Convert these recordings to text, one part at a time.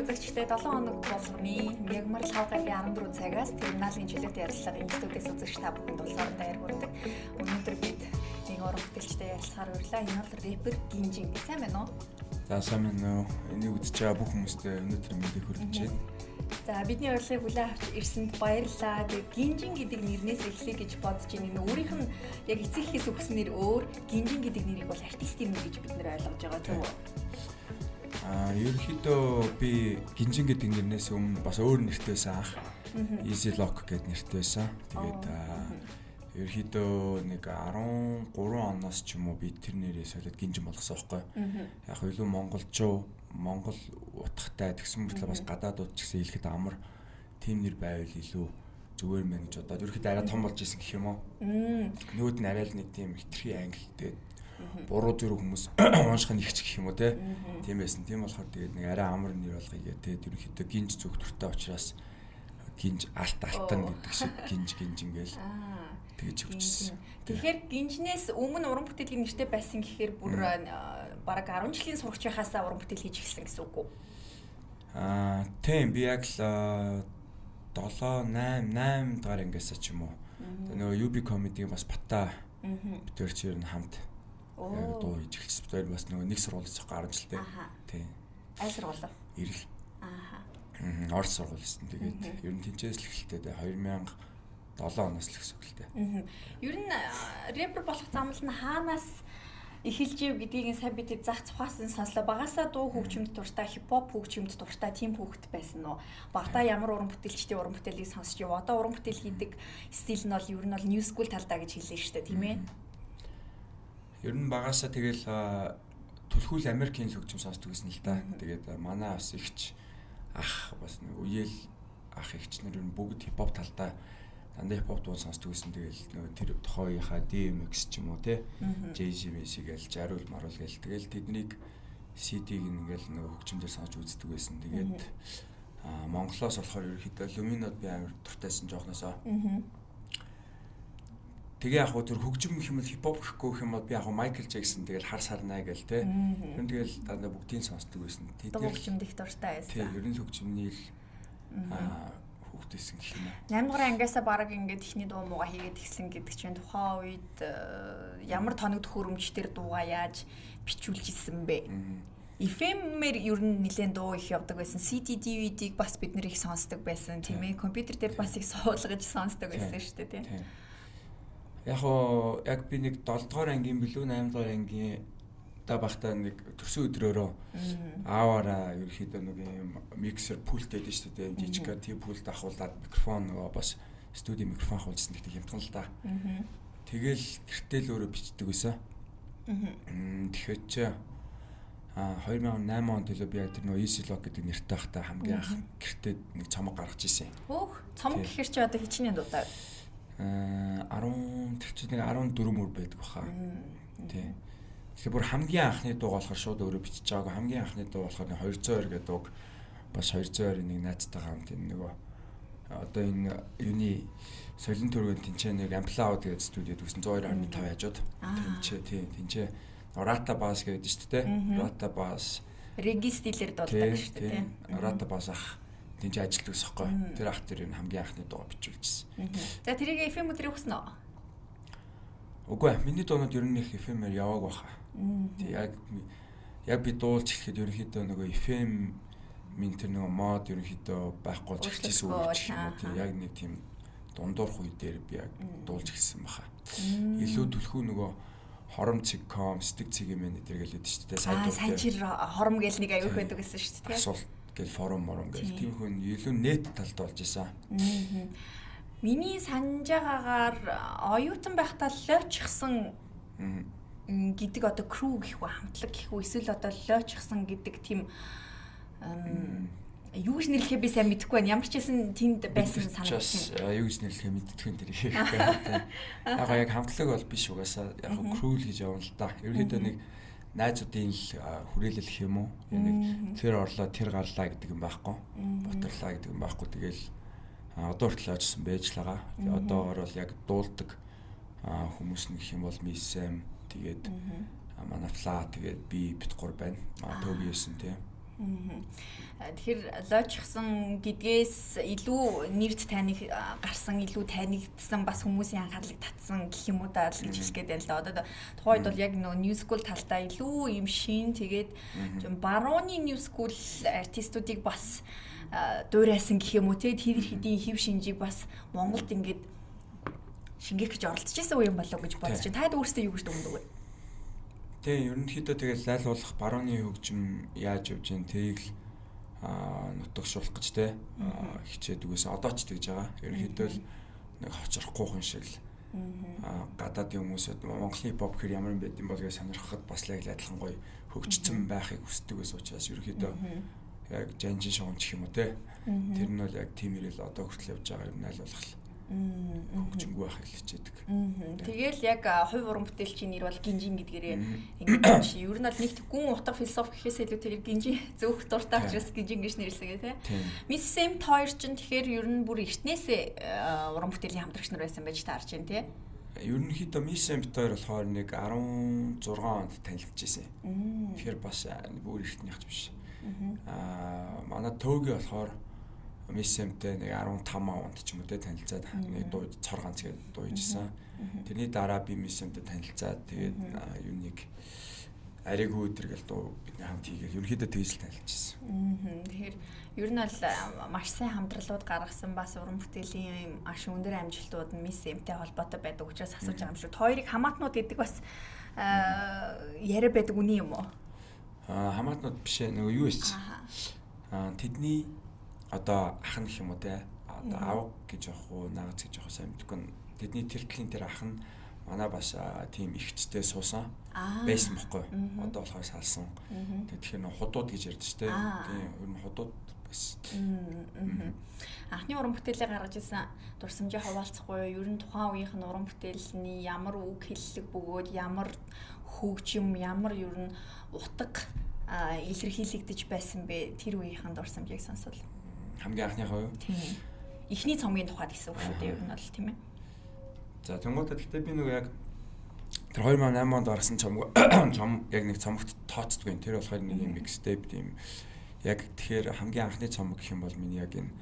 үзэгчдээ 7 хоног болгоны мягмар лав гарагийн 14 цагаас терминалийн чөлөөт ярилцлагын студиэс үзэгч та бүхэнд улсаар даяар хүрдэг. Өнөөдөр бид нэг уран бүтээлчтэй ярилцахаар урлаа. Энэ бол рэпер Гинжин. Сайн байна уу? За сайн байна уу? Энийг үзэж байгаа бүх хүмүүстээ өнөөдөр мэдээг хүргэж байна. За бидний урилгыг хүлээн авч ирсэнд баярлалаа. Тэгээ Гинжин гэдэг нэрнээс эхлэе гэж бодож байна. Өөрийнх нь яг эцэг эхээс өгсөн нэр өөр. Гинжин гэдэг нэрийг бол артистийн нэр гэж бид нэр ойлгож байгаа тийм үү? Ерөнхийдөө би Гинжин гэдэг нэрнээс өмнө бас өөр нэртэй байсан анх. Easy Lock гэдэг нэртэй байсан. Тэгээд ерөнхийдөө нэг 13 оноос ч юм уу би тэр нэрээ солиод Гинжин болгосон байхгүй. Яг илүү Монгол утгатай тэгсэн мөртлөө бас гадаадууд ч гэсэн хэлэхэд амар тийм нэр байвал илүү зүгээр мэн гэж бодоод ерөнхийдөө арай том болж исэн гэх юм уу. Нөгөөд нь арай л нэг тийм хитрхи англи тэгээд буруу зүрх хүмүүс унших нь ихч гэх юм уу те. Тийм байсан. Тийм болохоор тэгээд нэг арай амар нэр болгоё. Тэгээд ерөнхийдөө Гинж зүг төртэй учраас Гинж алтан гэдэг шиг Гинжин гээл тэгж өгчсэн. Тэгэхээр Гинжнээс өмнө уран бүтээлийн нэртэй байсан гэхээр бүр бараг 10 жилийн сурагч байхаасаа уран бүтээл хийж эхэлсэн гэсэн үг үү? Тийм би яг л 8 дахь ангиасаа ч юм уу. Нөгөө UB comedy-гийн бас Бата битэрч ер нь хамт яг дуу хийж эхэлсэн. Тэр бас нөгөө нэг сургуулиас 10 жилтэй. Тийм. Аль сургууль? Ирэл. Орос сургууль гэсэн. Тэгээд ер нь тэнцээс л эхэлтэй 2007 оноос л гэсэн үг л дээ. Ер нь рэпер болох замл нь хаанаас эхэлж ив гэдгийг сайн бид зах цухаасан сонслоо. Багасаа дуу хөгжимд дуртай, хипхоп хөгжимд дуртай тийм хүүхэд байсан уу? Багтаа ямар уран бүтээлчдийн уран бүтээлийг сонсч ив. Одоо уран бүтээл хийдэг стил нь бол ер нь бол new school талдаа гэж хэлсэн шүү дээ, тийм ээ? Ер нь багасаа тэгэл төлхүүл Америкийн хөгжим сонсдог гэсэн л да. Тэгээд манай бас ихч ах бас нэг үеэл ах ихч нар ер нь бүгд хипхоп талдаа дандаа хипхоп дуу сонсдог гэсэн. Тэгэл нөгөө тэр тохойхоо DMX ч юм уу те JZ гээл жаруул маруул гээл тэгэл тэднийг CD-г ингээл нөгөө хөгжимдэр сонсч үздэг байсан. Тэгээд Монголоос болохоор ерөөхдөө Люминод би амар дуртайсан жоохносоо. Тэгээ яг тэр хөгжим гэх юм бол хипхоп гэхгүй гэх юм бол би яг Майкл Джексон тэгэл хар сарнаа гээл те. Ер нь тэгэл дандаа бүгдийг сонсдог байсан. Тэдгээр хөгжимд их дуртай байсан. Тийм ер нь хөгжимний л хүүхдээсэн гэх юм аа. 8 дугаар ангиасаа баг ингээд ихний дуу мууга хийгээд ихсэн гэдэг чинь тухайн үед ямар тоног төхөөрөмжтөр дуугаа яаж бичүүлж исэн бэ? FM-ээр ер нь нэлээд дуу их явдаг байсан. CD, DVD-г бас бид нэр их сонсдог байсан тийм ээ. Компьютер дээр бас их суулгаж сонсдог байсан шүү дээ тийм. Яг би нэг 7 дугаар ангийн билүү 8 дугаар ангийн та багтаа нэг төрсөн өдрөөрөө ааваараа ерөөхдөө нэг юм миксер пульт байдаг шүү дээ. Жижиг тийм пульт ахуулаад микрофон нөгөө бас студийн микрофон хуулсан гэдэг хямдхан л да. Тэгэл гэртэл өөрөө бичдэг байсан. Тэгэхээр чи 2008 онд төлөө би тэр нөгөө Easy Lock гэдэг нэртэй байхдаа хамгийн анх гэртээ нэг цомог гаргаж ирсэн. Хөөх цомог гэхэр чи одоо хичнээн дуудаа 14 мөр байдаг баха. Тийм. Тэгэхээр бүр хамгийн анхны дуу болохоор шууд өөрөө бичиж байгаагүй. Хамгийн анхны дуу болохоор 220 гэдэг дууг бас 220-ийн нэг найзтайгаа хамт энэ нөгөө одоо энэ юуны солин төргөнд тэнцээ нэг амплауд гэдэг студиуд өгсөн 102.5 хажууд. Тэнцээ Rata Bass гэдэг шүү дээ. Rata Bass Реги стилээр дуулдаг шүү дээ. Rata Bass ах тэнцээ ажилтдаг сохгой. Тэр ах тэр энэ хамгийн анхны дуугаа бичүүлжсэн. За тэрийг FM өдөр өгсөн үү? Үгүй ээ, миний дуунууд ер нь их FM-ээр явааг баха. Яг би дуулж эхлэхэд ерөнхийдөө нөгөө FM минь тэр нөгөө мод ерөнхийдөө байхгүй болж эхэлсэн үг гэх юм уу. Яг нэг тийм дундуурх үе дээр би яг дуулж эхэлсэн баха. Илүү түлхүү нөгөө хором цэг.com, стиг цэг.mn гэдэг л шүү дээ. Сайжир хором гэл нэг аюух байдаг гэсэн шүү дээ. Асуулт гэл форум гэл тийм хүн илүү нэт талд болж исэн. Миний санаж байгаагаар оюутан байхдаа лойчсон гэдэг одоо crew гэх үү хамтлаг гэх үү эсвэл одоо лойчсон гэдэг тийм юу гэж нэрлэхээ би сайн мэдэхгүй байна. Ямар ч хэсэн тэнд байсан санагдаж байна. Юу гэж нэрлэхээ мэддэг юм тэр. Яг хамтлаг бол биш угаасаа яг crew л гэж явна л да. Ерөнхийдөө нэг найзуудын л хүрээлэл гэх юм уу. Нэг тэр орлоо тэр гарлаа гэдэг юм байхгүй. Бутарлаа гэдэг юм байхгүй. Тэгэл Одоо хүртэл ажилласан байж л байгаа. Одоогоор бол яг дуулдаг хүмүүс нь гэх юм бол Мисэм тэгээд манай Фла тэгээд би бит 3 байна. Төгөөсөн тийм. Тэгэхээр лоожчихсан гэдгээс илүү нэрд таних гарсан, илүү танигдсан бас хүмүүсийн анхаарлыг татсан гэх юм уу даа л гэж хэлгээд байна л да. Одоо тухайд бол яг нөгөө new school талдаа илүү юм шин тэгээд барууны new school артистуудыг бас дуурайсан гэх юм уу те тэр хэдийн хэв шинжийг бас Монголд ингээд шингээх гэж оролдож байсан үе юм болов гэж бодож байна. Таад өөрсдөө юу гэж дүгнэдэг вэ? Тэгээ ерөнхийдөө тэгэл лайлуулах барууны хөгжим яаж явж байна тэрийг нутагшуулах гэж те хичээд үгээс одоо ч тэгж байгаа. Ерөнхийдөө л нэг хоцрохгүй хүн шиг л гадаадын хүмүүсэд Монголын хипхоп хэр ямар юм байд юм бол гэж сонирхоход бас л адилхан гоё хөгжсөн байхыг хүсдэг байсан учраас ерөнхийдөө яг жанжин шоунч гэх юм уу те тэр нь бол яг тийм ирэл одоо хүртэл явж байгаа юм найлуулах л хөгжингүү байх гэж хичээдэг. Тэгэл яг хувь уран бүтээлчийн нэр бол Гинжин гэдгээрээ ингэж чи ер нь бол нэг гүн утга философи гэхээс илүү тэгэл Гинжин зөвх дуртай учраас Гинжин гэж нэрлэсэн тий. Миссэм хоёр ч тэгэхээр ер нь бүр эртнээсээ уран бүтээлийн хамтрагч нар байсан байж таарч байна тий. Ерөнхийдөө Миссэм хоёр болохоор нэг 16 онд танилцж ирсэн. Тэгэхээр бас бүр эртнийхч биш. Манай Төөги болохоор Миссэмтэй нэг 15 онд ч юм уу те танилцаад нэг дуу цор ганц гээд дуйжсэн. Тэрний дараа би Миссэмтэй танилцаад тэгээд юуник ариггүй өдр гэл дуу бидний хамт хийгээл ерөнхийдөө тэгж л танилцчихсан. Тэгэхээр ер нь бол маш сайн хамтралууд гаргасан бас уран бүтээлийн маш өндөр амжилтууд нь Миссэмтэй холбоотой байдаг учраас асууж байгаа юм шүү. Хоёрыг хамаатнууд гэдэг бас яриа байдаг үний юм уу? Хамаатнууд биш нөгөө юу ийч. Тэдний одоо ах нь гэх юм уу те одоо авг гэж явах уу наац гэж явах сайн мэдгүй. Тэдний тэр талын тэр ах нь манай бас тийм ихчтэй суусан байсан бохгүй. Одоо болохоор салсан. Тэгэхээр нэг худууд гэж ярьдаг шүү дээ. Тийм ер нь худууд байсан. Анхны уран бүтээлээ гаргаж ирсэн дурсамжаа хуваалцахгүй ер нь тухайн үеийнх нь уран бүтээлний ямар үг хэллэг бөгөөд ямар хөгжим ямар ер нь утга илэрхийлэгдэж байсан бэ тэр үеийнхэн дурсамжийг сонсвол хамгийн анхныхаа юу? Тийм. Эхний цомгийн тухайд гэсэн үг шүү дээ ер нь бол тийм ээ. За тэнгуүтэ гэхдээ би нөгөө яг тэр 2008 онд гарсан цом яг нэг цомогт тооцдгүй юм. Тэр болохоор нэг юм mixtape тийм яг тэгэхээр хамгийн анхны цомог гэх юм бол миний яг энэ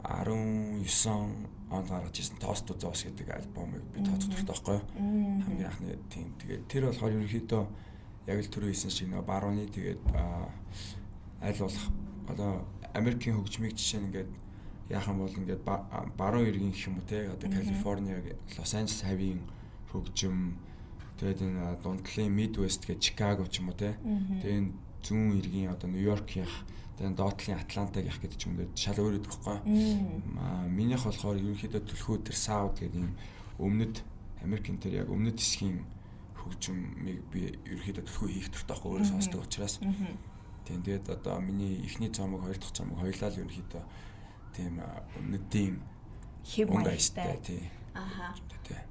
19 онд гаргаж ирсэн Toast to Zoos гэдэг альбомыг би тооцох хэрэгтэй байхгүй юу? Хамгийн анхны тийм. Тэгээд тэр болохоор ерөнхийдөө яг л түрүү хэлсэн шиг нөгөө барууны тэгээд аль болох одоо Америкийн хөгжмийг жишээ нь ингээд яахан бол ингээд баруун иргэн гэх юм уу те одоо Калифорни Лос Анжелес хавийн хөгжим тэгээд энэ дундлын Midwest гэж Чикаго ч юм уу те тэгээд зүүн иргэн одоо Нью-Йорк ях тэгээд доотлын Атлантаг ях гэдэг ч юм уу шал өөр өгөх байхгүй. Минийх болохоор ерөнхийдөө төлхөө тэр South гэдэг юм өмнөд Америкийн тэр яг өмнөд хэсгийн хөгжмийг би ерөнхийдөө төлхөө хийх төртэй байхгүй өөрөө сонсдог учраас тэгээд одоо миний эхний цомог хоёр дахь цомог хоёулаа л ерөнхийдөө тийм өмнөдийн хэв маягтай тий.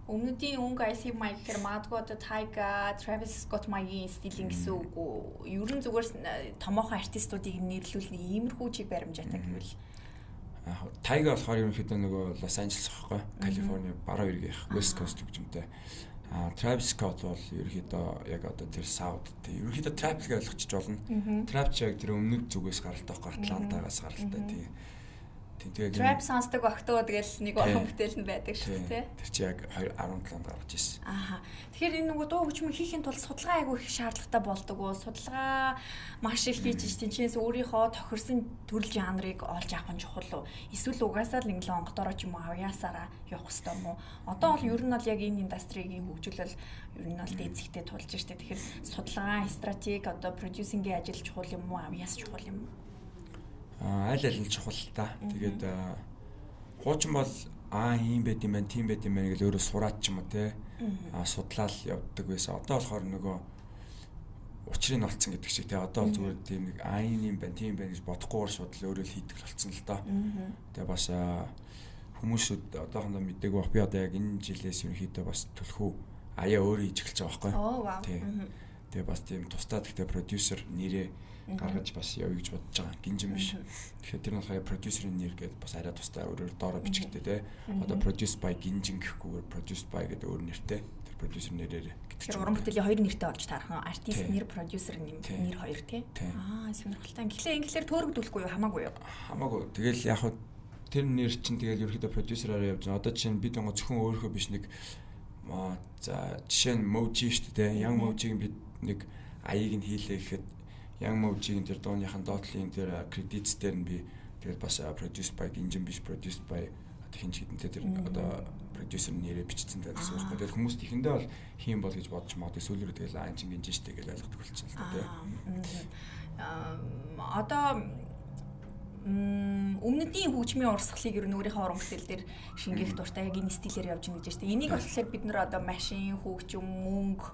Өмнөдийн өнгө IC маяг гэхээр магадгүй одоо Tyga, Travis Scott маягийн стилийн гэсэн үг үү? Ер нь зүгээр томоохон артистуудыг нэрлүүл нэг иймэрхүү чиг баримжаатай гэвэл Tyga болохоор ерөнхийдөө нөгөө Лос Анжелес байхгүй Калифорни баруун иргийнх West Coast хөгжмөнтэй. Travis Scott бол ерөнхийдөө яг одоо тэр South тий. Ерөнхийдөө trap гэж ойлгочих болно. Trap ч яг тэр өмнөд зүгээс гаралтай байхгүй Атлантагаас гаралтай тий. Тэгээд trap сонсдог багтаа тэгэл нэг уран бүтээл нь байдаг шүү дээ. Тэр чи яг 17 онд гарч ирсэн. Тэгэхээр энэ нөгөө дуу хөгжмөө хийхин тулд судалгаа айгүй их шаардлагатай болдог уу? Судалгаа маш их хийж тэнцээс өөрийнхөө тохирсон төрөл жанрыг олж авах нь чухал уу? Эсвэл угаасаа л инглиш онгодороо ч юм уу авьяасаараа явах хэрэгтэй юм уу? Одоо бол ер нь бол яг энэ индастригийн хөгжүүлэл ер нь бол дээд зэгтээ тулж штэ. Тэгэхээр судалгаа, стратеги, одоо продюсингийн ажил чухал юм уу? Авьяас чухал юм уу? Аль нь чухал та. Тэгээд хуучин бол ийм байд юм байна, тийм байд юм байна гэж өөрөө сураад ч юм уу те. Судлаад явдаг байсан. Одоо болохоор нөгөө учрыг нь олцсон гэдэг шиг те. Одоо бол зүгээр тийм нэг ийм байна, тийм байна гэж бодохгүйгээр шууд л өөрөө л хийдэг болсон л доо. Тэгээ бас хүмүүсүүд одоохондоо мэдээгүй бах. Би одоо яг энэ жилээс ерөнхийдөө бас төлхөө аяа өөрөө хийж эхэлж байгаа байхгүй. Тийм. Тэгээ бас тийм тусдаа гэхдээ продюсер нэрээ гаргаж бас явъя гэж бодож байгаа. Гинжин биш. Тэгэхээр тэр нь болохоор продюсерын нэр гэдэг бас арай тустай өөрөөр доороо бичгтэй те. Одоо produced by Гинжин гэхгүйгээр produced by гэдэг өөр нэртэй. Тэр продюсер нэрээр гэдэг чинь. Уран бүтээлийн хоёр нэртэй болж таархан. Артист нэр, продюсер нэр хоёр тий. Сонирхолтой. Инглээр төөрөгдүүлэхгүй юу хамаагүй юу? Хамаагүй. Тэгэл яг хөө тэр нэр чинь тэгэл ерөөхдөө продюсераараа явж байгаа. Одоо жишээ нь бид зөвхөн өөрийнхөө биш нэг за жишээ нь Moji шүү дээ. Young Moji-г бид нэг аяыг нь хийлээ гэхэд Young Moji-гийн тэр дууныхаа доотлын тэр credits дээр нь би тэгэл бас produced by Гинжин биш produced by хинч хитэнтэй тэр одоо продюсер нэрээ бичсэн гэсэн үг байхгүй. Тэгэл хүмүүст ихэндээ бол хийм бол гэж бодож магадгүй сүүлрээ тэгэл айн чин гинжин штэ гэж ойлгодог болчихсон л да тий. Одоо өмнөдийн хөгжмийн урсгалыг ер нь өөрийнхөө уран бүтээл дээр шингээх дуртай яг энэ стилээр явж байгаа гэж байна. Энийг болохоор бид нар одоо машин, хөгжим, мөнгө,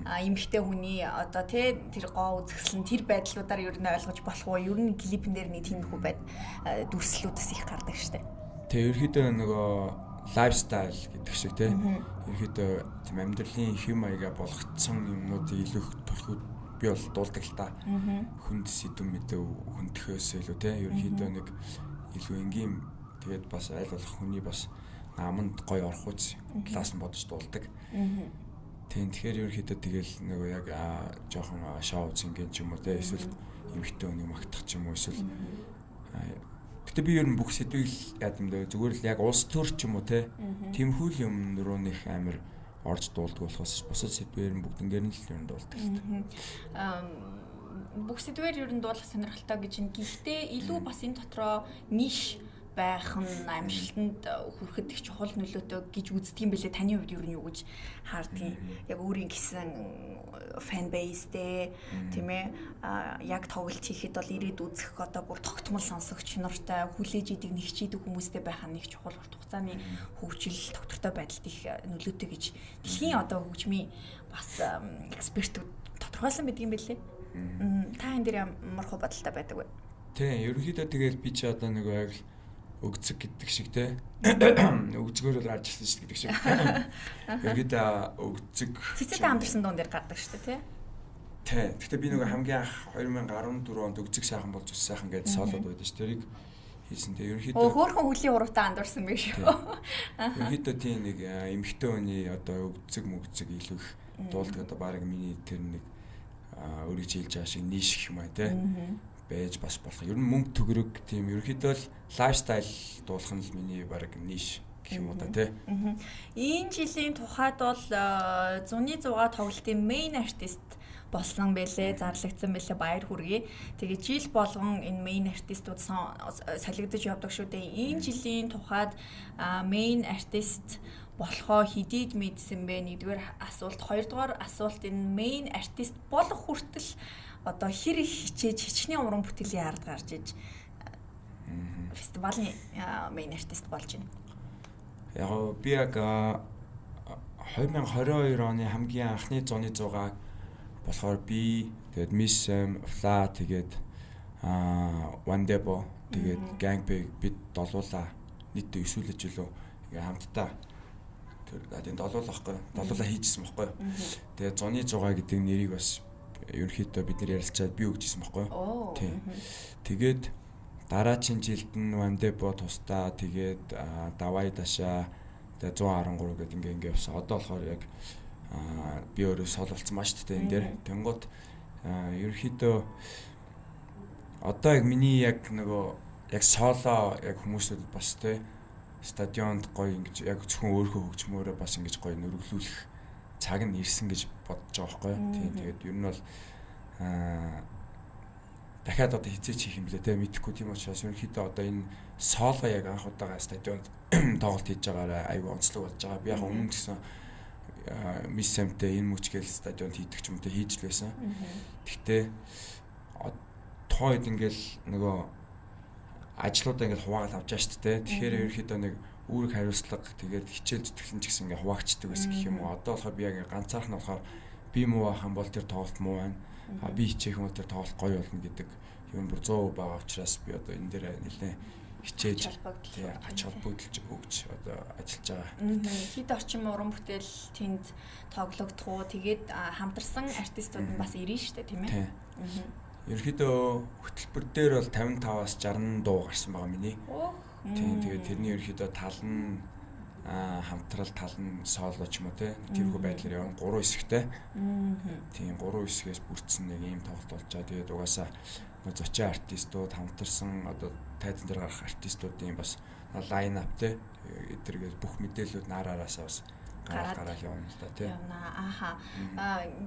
эмэгтэй хүний одоо тий тэр гоо үзэсгэлэн тэр байдлуудаар ер нь ойлгож болох уу? Ер нь клипэн дээр нэг тиймэрхүү дүрслэлүүдээс их гардаг штэ. Тэгээ ерөөхдөө нөгөө лайфстайл гэдэг шиг тийм ерөөхдөө тийм амьдралын хэм маяга болгоцсон юмнуудыг илүү төлхөд би бол дуулдаг л та. Хүнд сэдв мэдээ хүндөхөөс илүү тийм ерөөхдөө нэг илүү энгийн тэгээд бас айл болох хүний бас наманд гоё орох үз талаас нь бодож дуулдаг. Тийм тэгэхээр ерөөхдөө тэгэл нөгөө яг жоохон шоу зингийн ч юм уу тийм эсвэл эмэгтэй хүнийг магтах ч юм уу эсвэл гэтэ би ер нь бүх сэдвийг яа юм даа зүгээр л яг улс төр ч юм уу те тиймхүү юм руу нэх амир орж дуулдаг болохоос бусад сэдвээр нь бүгднгээр нь л ер нь дуулдаг л та. Бүх сэдвээр ер нь дуулах сонирхолтой гэж нь гэхдээ илүү бас энэ дотроо ниш байх нь амжилтанд хүрэхэд их чухал нөлөөтэй гэж үздэг юм бэлээ. Таны хувьд ер нь юу гэж хаардгийг яг өөрийн гэсэн фэн бейстэй тийм ээ яг тоглолт хийхэд бол ирээд үзэх одоо бүр тогтмол сонсогч нартай хүлээж идэг нэгч идэг хүмүүстэй байх нь их чухал урт хугацааны хөгжил доктортой байдалд их нөлөөтэй гэж дэлхийн одоо хөгжмийн бас экспертүүд тодорхойлсон байдаг юм бэлээ. Та энэ дээр ямар хөө бодолтой байдаг вэ? Тийм ерөнхийдөө тэгэл би чи одоо нэг яг өгцөг гэдэг шиг те өгцгөөр л гарч ирсэн шүү гэдэг шиг. Ерөнхийдөө өгцөг цэцэтэй хамтарсан дуун дээр гардаг шүү дээ тий. Гэхдээ би нөгөө хамгийн анх 2014 онд өгцөг сайхан болж ус сайхан гэж солоод байдаг ш. Тэрийг хийсэн. Тэгээ ерөнхийдөө хөөхөн хөлийн урагтаа андуурсан байх шүү. Ерөнхийдөө тийм нэг эмэгтэй хүний одоо өгцөг мөгцөг илүү их дуулдаг одоо баг миний тэр нэг өөрийг хэлж байгаа шиг ниш гэх юм аа те байж бас болох. Ер нь мөнгө төгрөг тийм ерөөхдөө л лайфстайл дуулах нь л миний баг ниш гэх юм уу та тий. Энэ жилийн тухайд бол зуны 6 тоглолтын main artist болсон байлээ, зарлагдсан байлээ, баяр хүргэе. Тэгээ жил болгон энэ main artistууд солигдож явдаг шүү дээ. Энэ жилийн тухайд main artist болохоо хэдийд мэдсэн бэ? Нэгдүгээр асуулт, хоёрдугаар асуулт энэ main artist болох хүртэл одоо хэр их хичээж хичнээн уран бүтээлийн ард гарч иж фестивалийн main artist болж байна. Яг би яг 2022 оны хамгийн анхны зуны 6 болохоор би тэгээд Miss Fla тэгээд Wandebo тэгээд Gangbang бид долуулаа нийтдээ 9 л жилөө ингээ хамтдаа тэр долуулахгүй долуулаа хийжсэн байхгүй. Тэгээд зуны 6 гэдэг нэрийг бас ерөнхийдөө бид нар ярилцаад би өгчсэн байхгүй. Тийм. Тэгээд дараагийн жилд нь Wandebo тустаа тэгээд Давай Даша тэгээд 113 гэдэг ингээ явсан. Одоо болохоор яг би өөрөө солилцсон маш тээ энэ дээр. Тэнгууд ерөнхийдөө одоо яг миний яг нөгөө яг соло яг хүмүүсүүд бас те стадионд гоё ингэж яг зөвхөн өөрөө хөгжмөөрөө бас ингэж гоё нөрөглүүлэх цаг нь ирсэн гэж бодож байгаа байхгүй. Тийм тэгээд ер нь бол дахиад одоо хизээч хийх юм блэ те мэдэхгүй тийм учраас ерөнхийдөө одоо энэ соло яг анх удаага стадионд тоглолт хийж байгаараа аюу онцлог болж байгаа. Би яг өмнө гэсэн Miss Sam-тэй энэ мөчгөл стадионд хийдэг ч юм те хийж л байсан. Гэхдээ тухайд ингээл нөгөө ажлуудаа ингээл хуваагаад авч байгаа шүү дээ. Тэгэхээр ерөөхдөө нэг үүрэг хариуцлага тэгээд хичээл зүтгэлэн ч гэсэн ингээ хуваагддаг байсан гэх юм уу. Одоо болохоор би яг ганцаарх нь болохоор би муу байх юм бол тэр тоглолт муу байна. Би хичээх юм бол тэр тоглолт гоё болно гэдэг юм бүр 100% байгаа учраас би одоо энэ дээр нэлээд хичээж ач холбогдолж өгч одоо ажиллаж байгаа. Хэд орчим уран бүтээл тэнд тоглогдох уу? Тэгээд хамтарсан артистууд нь бас ирнэ шүү дээ, тийм ээ. Ерөнхийдөө хөтөлбөр дээр бол 55-аас 60 дуу гарсан байгаа миний. Тийм тэгээд тэрний ерөнхийдөө тал нь хамтрал тал нь соло ч юм уу те тэрхүү байдлаар явна 3 хэсэгтэй. Тийм 3 хэсгээс бүрдсэн нэг ийм тоглолт болж байгаа. Тэгээд угаасаа зочин артистууд хамтарсан одоо тайзан дээр гарах артистуудын бас лайн ап те эдгээрээс бүх мэдээлэлүүд наараасаа бас гараад явна л да тий. Ааха.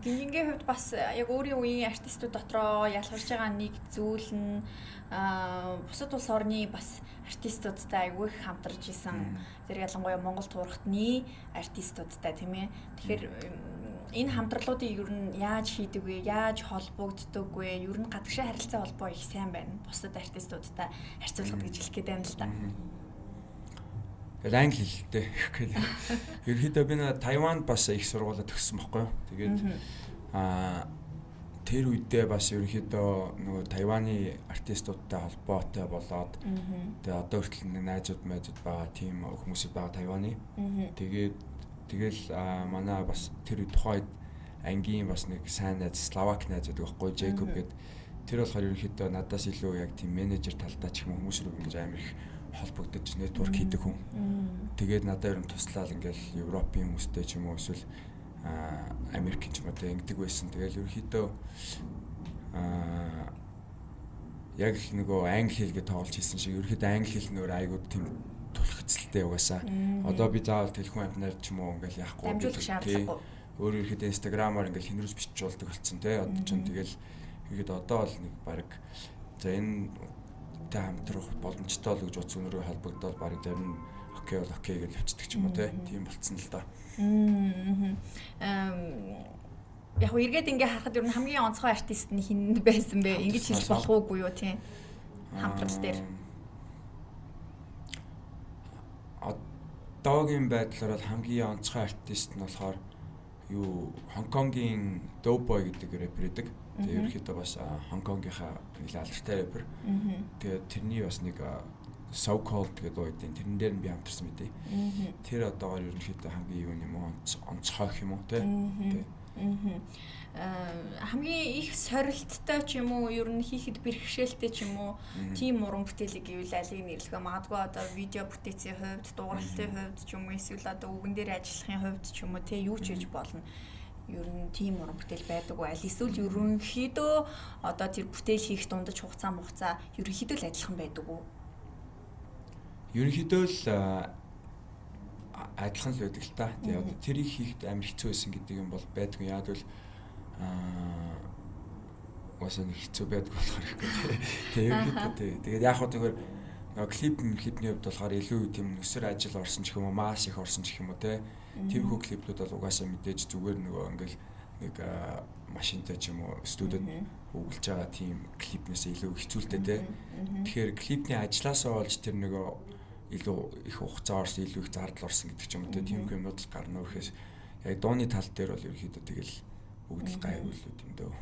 Гинжингийн хувьд бас яг өөрийн үеийн артистууд дотроо ялгарч байгаа нэг зүйл нь бусад улс орны бас артистуудтай айгүй их хамтарч исэн. Тэр ялангуяа Монгол туурхтны артистуудтай тийм ээ. Тэгэхээр энэ хамтралуудыг ер нь яаж хийдэг вэ? Яаж холбогддог вэ? Ер нь гадагшаа харилцаа холбоо их сайн байна. Бусад артистуудтай харьцуулахад гэж хэлэх гээд байна л да. Англи хэлтэй гэхэд ерөнхийдөө би нэг Тайванд бас их сургуулаа төгссөн байхгүй юу. Тэгээд тэр үедээ бас ерөнхийдөө нөгөө Тайваны артистуудтай холбоотой болоод тэгээд одоо хүртэл найзууд байгаа тийм хүмүүсүүд байгаа Тайваны. Тэгэл манай бас тэр тухайд ангийн бас нэг сайн найз Словак найз байдаг байхгүй Джейкоб гэдэг. Тэр болохоор ерөнхийдөө надаас илүү яг тийм менежер талдаа ч юм уу хүмүүс рүү ингэж амар их холбогдож нэтворк хийдэг хүн. Тэгээд надад ер нь туслаад ингээл Европын хүмүүстэй ч юм уу эсвэл Америкийн ч юм уу ингэдэг байсан. Тэгэл ерөнхийдөө яг л нөгөө англи хэлгээ тоглож хийсэн шиг ерөнхийдөө англи хэл нөр айгуу тийм түлхцэлтэй угаасаа. Одоо би заавал телефон амтнаар ч юм уу ингээл яахгүй. Дамжуулах шаардлагагүй. Өөр ерөнхийдөө инстаграмаар ингээл хинрүүс бичүүлдэг болсон тий. Одоо ч тэгэл ерөнхийдөө одоо бол нэг баг за энэ хамтрах боломжтой л гэж утас өнөрөө холбогдоод баг зарим окей бол окей гэж явцдаг ч юм уу тийм болцсон л да. Яг уу эргээд ингээ харахад ер нь хамгийн онцгой артист нь хин байсан бэ? Ингэж хэлж болох уугүй юу тийм хамтрал дээр. Одоогийн байдлаар бол хамгийн онцгой артист нь болохоор юу Хонконгийн Doughboy гэдэг рэпер гэдэг. Тэгээ ерөөхдөө бас Хонконгийнхаа нэг алдартай рэпер. Тэгээ тэрний бас нэг So Cold гэдэг ууйдын тэрэн дээр нь би хамтарсан мэдээ. Тэр одоогоор ерөөхдөө хамгийн юу юм уу онцгой юм уу те. Хамгийн их сорилттой ч юм уу ер нь хийхэд бэрхшээлтэй ч юм уу тийм уран бүтээлийг гэвэл алийг нэрлэхэ магадгүй одоо видео бүтээцийн хувьд дууралтын хувьд ч юм уу эсвэл одоо үгэн дээр ажиллахын хувьд ч юм уу те юу ч хийж болно. Ер нь тийм уран бүтээл байдаг уу? Аль эсвэл ерөнхийдөө одоо тэр бүтээл хийх дундаж хугацаа ерөнхийдөө л адилхан байдаг уу? Ерөнхийдөө л адилхан л байдаг л та. Тэгээ одоо тэрийг хийхэд амар хэцүү байсан гэдэг юм бол байдгүй. Яг л уусаа нэг хэцүү байдаг болохоор их гэх. Тэгээ ерөнхийдөө тэгээд яг хөө тэгэхээр клипний хувьд болохоор илүү тийм өсөр ажил орсон ч юм уу, маш их орсон ч юм уу те. Тэрхүү клипнүүд бол угаасаа мэдээж зүгээр нөгөө ингээл нэг машинтай ч юм уу студид өгүүлж байгаа тийм клипнээс илүү хэцүүлтэй те. Тэгэхээр клипний ажлаасаа болж тэр нөгөө илүү их хугацаа орсон, илүү их зардал орсон гэдэг ч юм уу те. Тийм юмнууд л гарна гэхээс яг дууны тал дээр бол ерөөхдөө тэгэл бүгд л гайвуулууд юм дөө.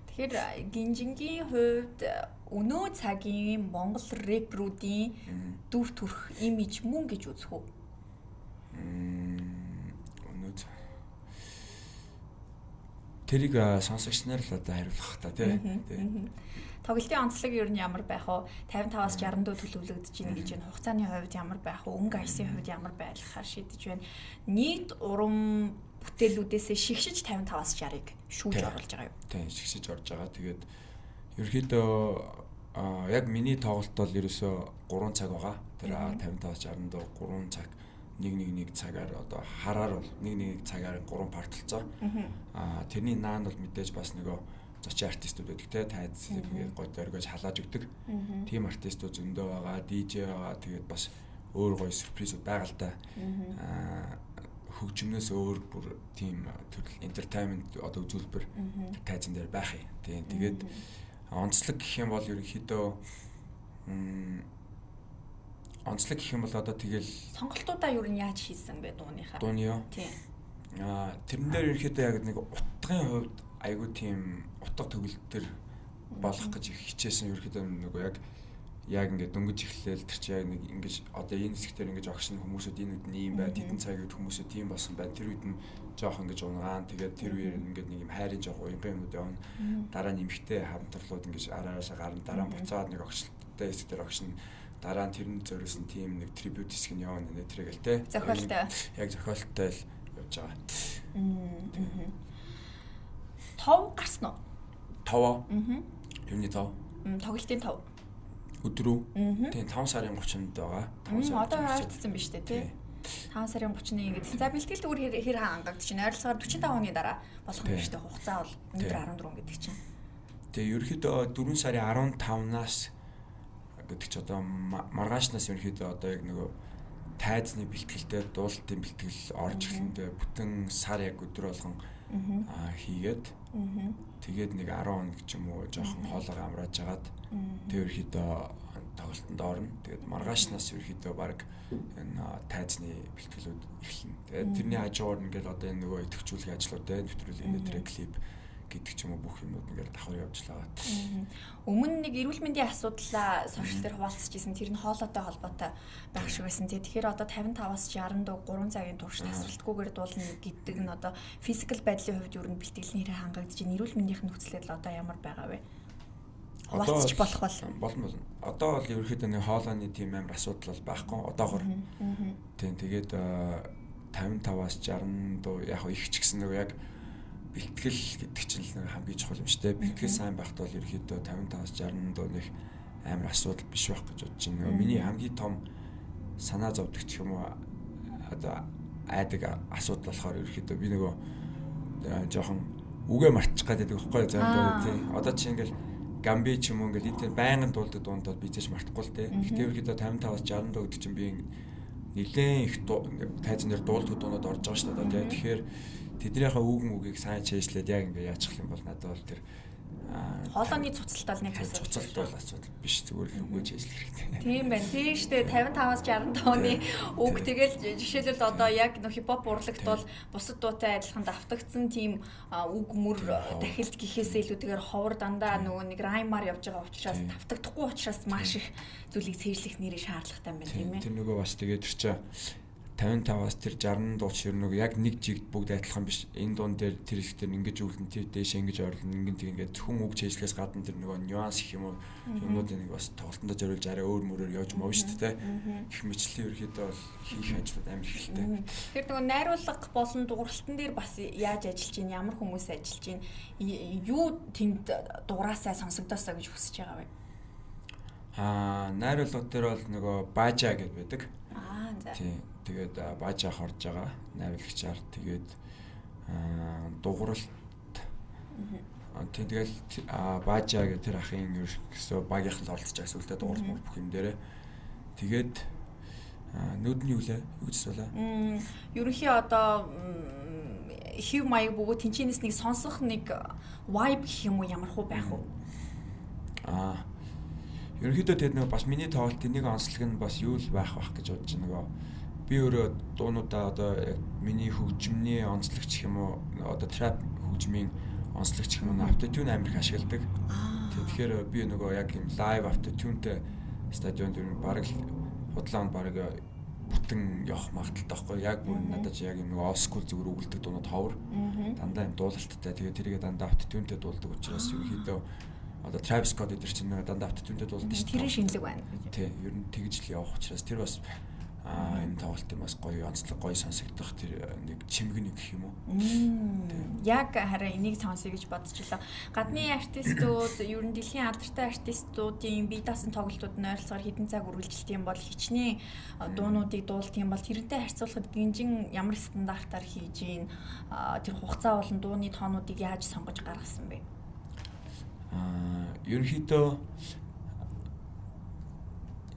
Тэгэхээр Гинжингийн хувьд өнөө цагийн Монгол рэперүүдийн дүр төрх имиж мөн гэж үзэх үү? Тэрийг сонсогч нар л одоо хариулах та тий. Тоглолтын онцлог ер нь ямар байх вэ? 55-аас 60 дуу төлөвлөгдөж байна гэж байна. Хугацааны хувьд ямар байх вэ? Өнгө аясын хувьд ямар байлгахаар шийдэж байна. Нийт уран бүтээлүүдээс шигшиж 55-аас 60-ыг шүүж оруулж байгаа юу? Тийм, шигшиж орж байгаа. Тэгээд ерөөхдөө яг миний тоглолт бол ерөөсөө 3 цаг байгаа. Тэр 55-аас 60 дуу 3 цаг нэг цагаар одоо хараар бол нэг цагаар 3 парт болцоо. Тэрний наан бол мэдээж бас нөгөө зочин артистууд байдаг те тайз тэгээд гой дөргөж халааж өгдөг. Тим артистууд зөндөө байгаа, DJ байгаа. Тэгээд бас өөр гоё сюрпризүүд байгаа л да. Хөгжмнөөс өөр бүр тийм төрөл entertainment одоо үзүүлбэр тайзан дээр байх юм. Тэгээд онцлог гэх юм бол ерөнхийдөө онцлог гэх юм бол одоо тэгэл сонголтуудаа юу нь яаж хийсэн бэ дууныхаа? Дууны юу? Тийм. Тэрэн дээр ерөнхийдөө яг нэг утгын хувьд айгүй тийм утга төгөлдөр болох гэж хичээсэн ерөнхийдөө нөгөө яг яг ингээд дөнгөж эхлээл тэр чи яг нэг ингэж одоо энэ хэсгээр ингэж огшин хүмүүсүүд энэ үед нь ийм бай тэдэн цаг үед хүмүүсүүд тийм болсон байна тэр үед нь жоох ингэж унгаан тэгээд тэр үеэр ингээд нэг юм хайрын жоох уянган юмуд явна дараа нь эмхтэй хамтарлууд ингэж араашаа гарна дараа нь буцаад нэг огшлттай хэсгээр огшин дараа нь тэрний зориулсан тийм нэг трибют хэсэг нь явна нэ тэрэгэл те зохиолтой яг зохиолтой л явж байгаа. Тов гарсан уу? Тов. Юуны тов? Тоглолтын тов. Өдрөө. Тийм 5 сарын 30-нд байгаа. 5 сар. Одоо хайрцсан биз дээ тий. 5 сарын 31 гэдэг. За бэлтгэл дүүр хэр хангагдчих чинь ойролцоогоор 45 оны дараа болох юм шүү дээ. Хугацаа бол өнөөдөр 14 гэдэг чинь. Тэгээ ерөөхдөө 4 сарын 15-наас гэдэг чи одоо маргаашнаас ерөөхдөө одоо яг нөгөө тайзны бэлтгэлтэй дуулалтын бэлтгэл орж эхлэндээ бүтэн сар яг өдөр болгон хийгээд тэгээд нэг 10 хоног ч юм уу жоохон хоолоо амрааж агаад тэр ерөөхдөө тоглолтод орно. Тэгээд маргаашнаас ерөөхдөө баг энэ тайзны бэлтгэлүүд эхэлнэ. Тэгээд тэрний хажуугаар ингээд одоо энэ нөгөө идэвхжүүлэх ажлууд нэвтрүүлэг трек клип гэдэг ч юм уу бүх юмуд ингээд давхар явж байгаа. Өмнө нэг эрүүл мэндийн асуудлаа сошиал дээр хуваалцаж ирсэн тэр нь хоолойтой холбоотой байх шиг байсан. Тэгэхээр одоо 55-аас 60 дуу 3 цагийн турш тасралтгүйгээр дуулна гэдэг нь одоо физикал байдлын хувьд юу н бэлтгэлийн хэрэг хангагдаж байна. Эрүүл мэндийнх нөхцөлөд одоо ямар байгаа вэ? Хуваалцаж болох болно. Одоо бол ерөөхдөө нэг хоолойны тийм амар асуудал бол байхгүй. Одоогор. Тийм тэгээд 55-аас 60 дуу яг их ч гэсэн нөгөө яг бэлтгэл гэдэг чинь л нэг хамгийн чухал юм шүү дээ. Бэлтгэл сайн байхад бол ерөөхдөө 55-аас 60 дуу нэг амар асуудал биш байх гэж бодож байна. Миний хамгийн том санаа зовдөг ч юм уу одоо айдаг асуудал болохоор ерөөхдөө би нөгөө жоохон үгээ мартчих гэдэг байхгүй зарим дуу тий. Одоо чи ингээл Гамби ч юм уу ингээл энэ байнгын дуулдаг дуунд бол би зэж мартахгүй л тий. Гэхдээ ерөөхдөө 55-аас 60 дуу гэдэг чинь би нэлээд их тайзан дээр дуулдаг дуунууд орж байгаа шүү дээ. Тэгэхээр тэднийхээ үгэн үгийг сайн чийжлээд яг ингээ яачих юм бол надад бол тэр хоолойны цуцалт бол нэг асуудал биш зүгээр л үгүй чийжлэх хэрэгтэй. Тийм байна. Тийм шүү дээ 55-аас 65 оны үг тэгэл жишээлбэл одоо яг нөх хипхоп урлагт бол бусад дуутай адилхан давтагдсан тийм үг мөр дахилт гэхээсээ илүүтэйгээр ховор дандаа нөгөө нэг раймаар явж байгаа учраас давтагдахгүй учраас маш их зүйлийг цээжлэх нэрээ шаардлагатай юм байна тийм ээ. Тэр нөгөө бас тэгээд тэр чинь 55-аас тэр 60 дуу чир нөгөө яг нэг жигд бүгд адилхан биш. Энэ дуун дээр тэр ихтэй ингэж үлдэн тэр дээш ингэж орлон ингэн тийм ингээд зөвхөн үг чийжлэхээс гадна тэр нөгөө нюанс гэх юм уу юмнуудыг нэг бас тоглолтонд зориулж арай өөр мөрөөр явж мовно шүү дээ. Их мэтлэн ерөөхдөө бол хийх ажлууд амар ихтэй. Тэр нөгөө найруулга болон дууралтан дээр бас яаж ажиллаж чинь ямар хүмүүс ажиллаж чинь юу тэнд дураасаа сонсогдоосоо гэж хүсэж байгаа вэ? Найруулга дээр бол нөгөө баажа гэдэг байдаг. За. Тийм. Тэгээд баажаа хорж байгаа найруулагчаар тэгээд дугууралт тэгээд баажаа гэх тэр ахын ерөөсөө багийнхан л оролцож байгаа сүлдээ дугуурал бүх юм дээрээ тэгээд нүдний юу лээ юу гэж асуулаа ерөнхий одоо хив маяг бөгөөд тэнцэнэс нэг сонсох нэг vibe гэх юм уу ямар хуу байх уу ерөнхийдөө тэгээд нөгөө бас миний тоглолтын нэг онцлог нь бас юу л байх гэж бодож байна нөгөө би өөрөө дуунуудаа одоо яг миний хөгжмөний онцлогч гэх юм уу одоо trap хөгжмийн онцлогч гэх юм уу автотюн амар их ашигладаг. Тэгэхээр би нөгөө яг юм live автотюнтэй стадионд ер нь бараг худлаанд бараг бүтэн явах магадaltaй байхгүй яг бүр надад яг юм нөгөө олскул зүгээр өгүүлдэг дуунууд ховор дандаа юм дуулалттай тэгээд тэргээ дандаа автотюнтэй дуулдаг учраас ерөнхийдөө одоо Travis Scott эдэр чинь дандаа автотюнтэй дуулдаг шүү дээ. Тэр шинэлэг байна. Тий, ер нь тэгж л явах учраас тэр бас энэ тоглолтын бас гоё онцлог гоё сонсогдох тэр нэг чимэг нэг гэх юм уу. Яг харин энийг сонсъё гэж бодчихлоо. Гадны артистууд, ер нь дэлхийн алдартай артистуудын бие даасан тоглолтууд нь ойролцоогоор хэдэн цаг үргэлжилт юм бол хичнээн дуунуудыг дуулт юм бол тэрнтэй харьцуулахад гинжин ямар стандартаар хийж ийн тэр хугацаа болон дууны тоонуудыг яаж сонгож гаргасан бэ? Ерөнхийдөө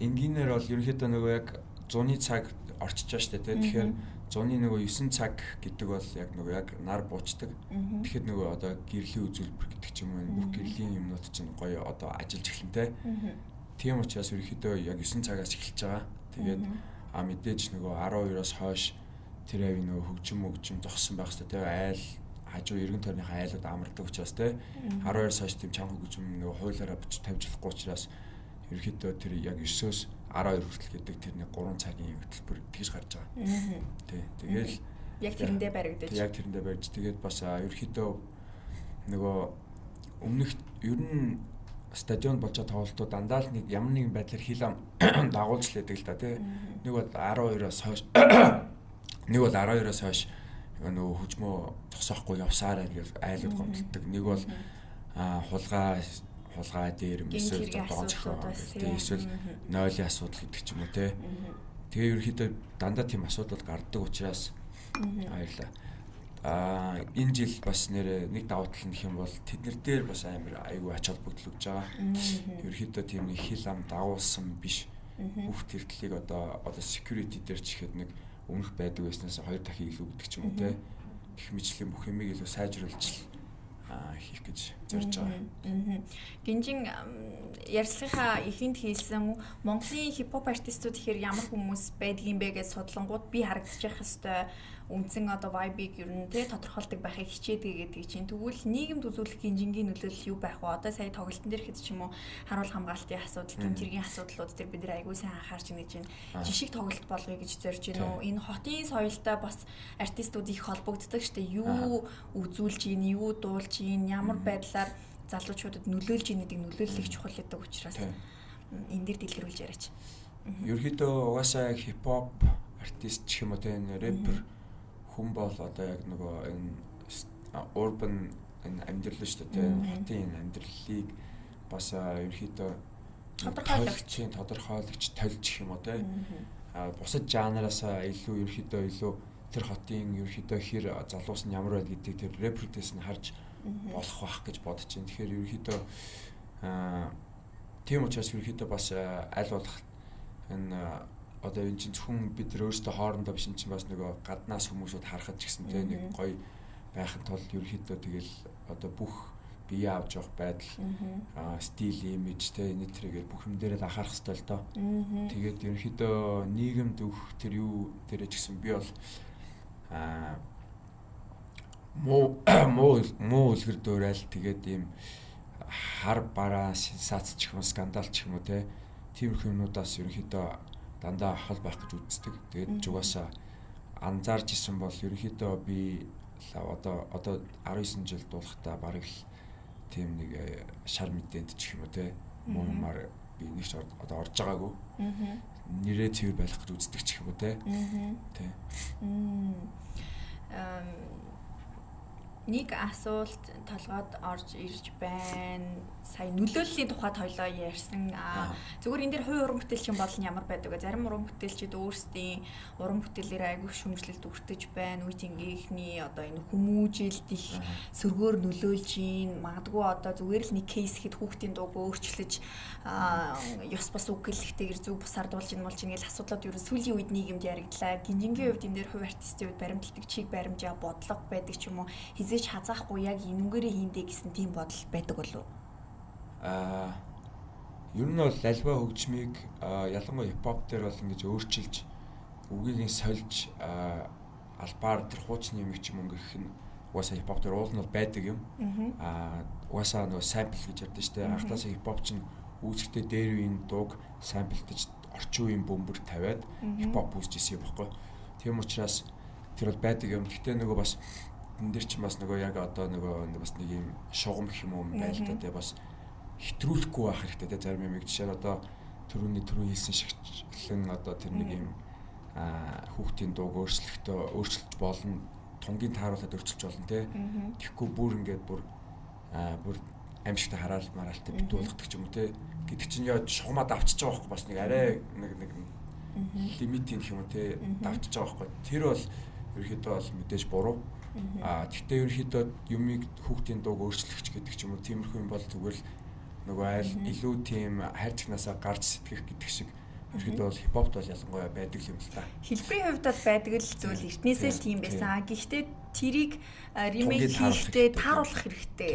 энгийнээр бол ерөнхийдөө нөгөө яг 100-ны цаг орчиж байгаа шүү дээ. Тэгэхээр 100-ны нөгөө 9 цаг гэдэг бол яг нөгөө яг нар буучдаг. Тэгэхэд нөгөө одоо гэрлийн үзүүлбэр гэдэг ч юм уу бүх гэрлийн юмнууд чинь гоё одоо ажиллаж эхлэнтэй. Тийм учраас ерөнхийдөө яг 9 цагаас эхэлж байгаа. Тэгээд мэдээж нөгөө 12-оос хойш тэр авийн нөгөө хөгжим зогссон байх хэрэгтэй. Тэгээ айл хажуу эргэн тойрныхаа айлууд амардаг учраас те 12-оос хойш тийм чанга хөгжим нөгөө хуулаараа тавьж болохгүй учраас ерөөхдөө тэр яг 9-өөс 12 хүртэл гэдэг тэр нэг 3 цагийн хөтөлбөр тэгж гарч байгаа. Тий. Тэгэл яг тэрэндээ баригдаж. Яг тэрэндээ барьж тэгээд бас ерөөхдөө нөгөө өмнөх ер нь стадионд болж байгаа тоглолтууд дандаа л нэг ямар нэгэн байдлаар хил ам дагуулж лээдэг л да тий. Нэг бол 12-оос хойш нөгөө хөжмөө зогсоохгүй явсаарай гэж айлууд гомдолдог. Нэг бол хулгай дээр эсвэл догоон зохион эсвэл нойлын асуудал гэдэг ч юм уу тий. Тэгээ ерөөхдөө дандаа тийм асуудал гардаг учраас баярлаа. Энэ жил бас нэрээ нэг давуу тал нь гэх юм бол тэднэр дээр бас амар айгүй ач холбогдол өгж байгаа. Ерөөхдөө тийм нэг хил ам дагуулсан биш. Хүүхд эртлийг одоо security дээр ч ихэд нэг өмнөх байдаг байснаас 2 дахин илүү гэдэг ч юм уу те. Гэх мэтлийн бүх юмыг илүү сайжруулж хийх гэж зорж байгаа. Гинжин ярилцлагынхаа ихэнд хэлсэн Монголын хипхоп артистууд ихээр ямар хүмүүс байдгийм бэ гэж судлангууд би харагдчих хэвээр үндсэн одоо vibe-ийг ер нь тэ тодорхойлдог байхыг хичээдэг гэдэг чинь тэгвэл нийгэмд үзүүлэх гинжингийн нөлөөлөл юу байх вэ? Одоо сая тоглолтын дээр хэд ч юм уу харуул хамгаалтын асуудал, гэмтэргийн асуудлууд дээр бид нар аягүй сайн анхаарч ингэж байна. Жишг тоглолт болгоё гэж зорж байна уу? Энэ хотын соёлтой бас артистууд их холбогддог штэ. Юу үзүүлж ийн, юу дуулж ийн, ямар байдлаар залуучуудад нөлөөлж ийн гэдэг нөлөөллөх чухал гэдэг учраас энэ дээр дэлгэрүүлж яриач. Ерөнхийдөө угаасаа хипхоп артист ч юм уу тэ рэпер хүн бол одоо яг нөгөө энэ urban амьдрал шүү дээ хотын амьдралыг бас ерөөхдөө тодорхойлогч тольж юм уу те бусад жанраас илүү ерөөхдөө илүү тэр хотын ерөөхдөө хэр залуус нь ямар байл гэдгийг тэр рэпрүүдээс нь харж болох байх гэж бодож байна. Тэгэхээр ерөөхдөө тийм учраас ерөөхдөө бас аль болох энэ одоо энэ чинь зөвхөн бид нар өөрсдөө хоорондоо биш энэ чинь бас нөгөө гаднаас хүмүүсүүд харахад ч гэсэн тэ нэг гоё байхын тулд ерөөхдөө тэгэл одоо бүх бие авч явах байдал стил имиж тэ энэ төрөйгээр бүх юм дээрээ анхаарах хэрэгтэй л доо. Тэгээд ерөөхдөө нийгэмд өгөх тэр юу дээрээ ч гэсэн би бол муу үлгэр дуурайл тэгээд ийм хар бараа сенсац ч юм уу скандал ч юм уу тэ тиймэрхүү юмнуудаас ерөөхдөө дандаа хол байх гэж үздэг. Тэгээд жугаасаа анзаарч исэн бол ерөнхийдөө би одоо 19 жил дуулахдаа бараг л тийм нэг шар мэдээнд ч юм уу те муумаар би нэг ч одоо орж байгаагүй. Нэрээ цэвэр байх гэж үздэг ч юм уу те. Тэ. Нэг асуулт толгойд орж ирж байна. Сая нөлөөллийн тухайд хоёлоо ярьсан. Зүгээр энэ дэр хувь уран бүтээлчин бол ямар байдаг вэ? Зарим уран бүтээлчид өөрсдийн уран бүтээлээр айгүй шүүмжлэлд өртөж байна. Үе тэнгийнхний одоо энэ хүмүүжилт их сөргөөр нөлөөлж ийн. Магадгүй одоо зүгээр л нэг кейс хэд хүүхдийн дууг өөрчлөж ёс бус үг гэлэхтэйгэр зүг бусаардуулж ийн болж ингээл асуудлууд ерөн сүүлийн үед нийгэмд яригдлаа. Гинжингийн хувьд энэ дэр хувь артистийн хувьд баримтлагдаг чиг баримжаа бодлого байдаг ч юм уу? Хизээч хазаахгүй яг энүүгээрээ хийндэ гэсэн тийм бодол байдаг болов уу? Ер нь бол альва хөгжмийг ялангуяа хипхоп дээр бол ингэж өөрчилж үгийг нь сольж албаар тэр хуучны юм ч юм ингэх нь угаасаа хипхоп дээр уул нь бол байдаг юм. Угаасаа нөгөө сампл гэж ярьдэн штэ. Анхнаасаа хипхоп чинь үүсгэхдээ дээр үеийн дууг самплдаж орчин үеийн бөмбөр тавиад хипхоп үүсчихсэн юм баггүй. Тийм учраас тэр бол байдаг юм. Гэхдээ нөгөө бас энэ дэр чинь бас нөгөө яг одоо нөгөө бас нэг юм шугам гэх юм уу байл та тэ бас хэтрүүлэхгүй байх хэрэгтэй тэ зарим юм жишээ одоо түрүү хийсэн шигтлэн одоо тэр нэг юм хүүхдийн дууг өөрчлөж болно тунгийн тааруулаад өөрчилж болно тэ тэгэхгүй бүр ингээд бүр аимшигтай хараал мараалтай битүүлдэг ч юм уу тэ гэдэг чинь яа шугамад авчиж байгаа байхгүй бас нэг арай нэг лимитийн гэх юм уу тэ давчиж байгаа байхгүй тэр бол ерөөхдөө бол мэдээж буруу. Гэхдээ ерөөхдөө юмыг хүүхдийн дууг өөрчлөх гэдэг ч юм уу тиймэрхүү юм бол зүгээр л нөгөө айл илүү тийм хайрцагнаасаа гарч сэтгэх гэдэг шиг ерөөхдөө бол хипхопт бол ялангуяа байдаг юм л та. Хэлбэрийн хувьд бол байдаг л зүйл эртнээсээ л тийм байсан. Гэхдээ тэрийг ремейк хийхдээ тааруулах хэрэгтэй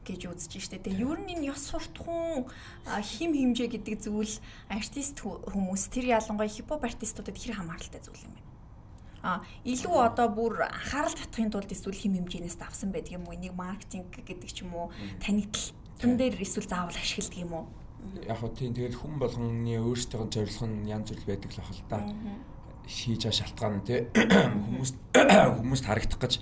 гэж үзэж штэ. Тэгээ ер нь энэ ёс суртахуун хим хэмжээ гэдэг зүйл артист хүмүүс тэр ялангуяа хипхоп артистуудад хэр хамааралтай зүйл юм бэ? Илүү одоо бүр анхаарал татахын тулд эсвэл хим хэмжээнээс давсан байдаг юм уу? Энийг маркетинг гэдэг ч юм уу танигдалтан дээр эсвэл заавал ашигладаг юм уу? Яг хөө тийм тэгэл хүн болгоны өөрсдийн зорилго нь янз бүр байдаг л ахал та. Шийж шалтгаан нь тий хүмүүст харагдах гэж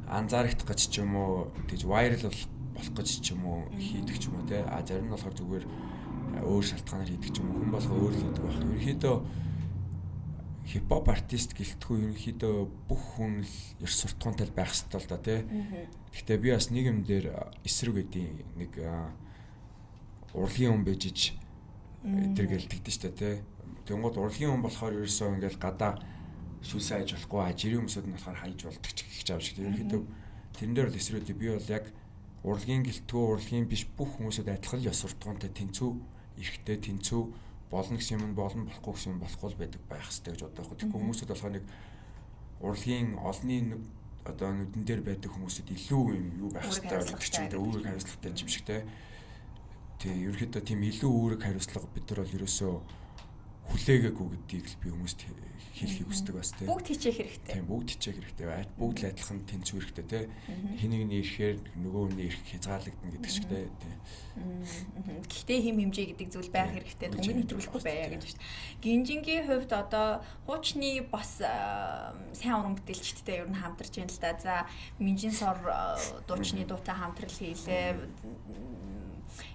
анзаарах гэж ч юм уу тэгж viral болох гэж ч юм уу хийдэг ч юм уу тий зарим нь болохоор зүгээр өөр шалтгаанаар хийдэг ч юм уу хүн болго өөр л хийдэг байх. Ерөнхийдөө хипхоп артист гэлтгүй ерөнхийдөө бүх хүн л ёр суртахуунтай байх хэрэгтэй л да тий. Гэхдээ би бас нэг юм дээр эсрэг гэдгийг нэг урлагийн хүн бэжиж тэр гэлтэгдэж штэ тий. Тэнгууд урлагийн хүн болохоор ерөөсөө ингээл гадаа шүүсээ хайж болохгүй жирийн хүмүүсүүд нь болохоор хайж болдог ч гэх юм шиг. Ерөнхийдөө тэрэн дээр л эсрэг би бол яг урлагийн гэлтгүй урлагийн биш бүх хүмүүсүүд адилхан ёс суртахуунтай тэнцүү эрэхтэй тэнцүү болно гэсэн юм болно болохгүй гэсэн юм болохгүй байдаг байх хэрэгтэй гэж боддог. Тэгэхгүй хүмүүсүүд болохоор нэг урлагийн олонний одоо нүдэн дээр байдаг хүмүүсүүд илүү юм юу байх хэрэгтэй гэдэг чинь үүрэг хариуцлагатай юм шиг те. Тэгээ ерөнхийдөө тийм илүү үүрэг хариуцлага бид нар бол ерөөсөө хүлээгээгүй гэдгийг л би хүмүүст хэлхийг хүсдэг бас те. Бүгд хийчих хэрэгтэй. Тийм бүгд хийчих хэрэгтэй. Бүгд л адилхан тэнцүү хэрэгтэй те. Хэнийг нь ирэхээр нөгөө нь ирэх хязгаарлагдана гэдэг шиг те. Гэхдээ хим хэмжээ гэдэг зүйл байх хэрэгтэй. Түнгийн нэвтрүүлэхгүй байя гэж байна. Гинжингийн хувьд одоо хуучны бас сайн уран бүтээлчдтэй ер нь хамтарч байна л да. За Минжин сор дуучны дуутай хамтрал хийлээ.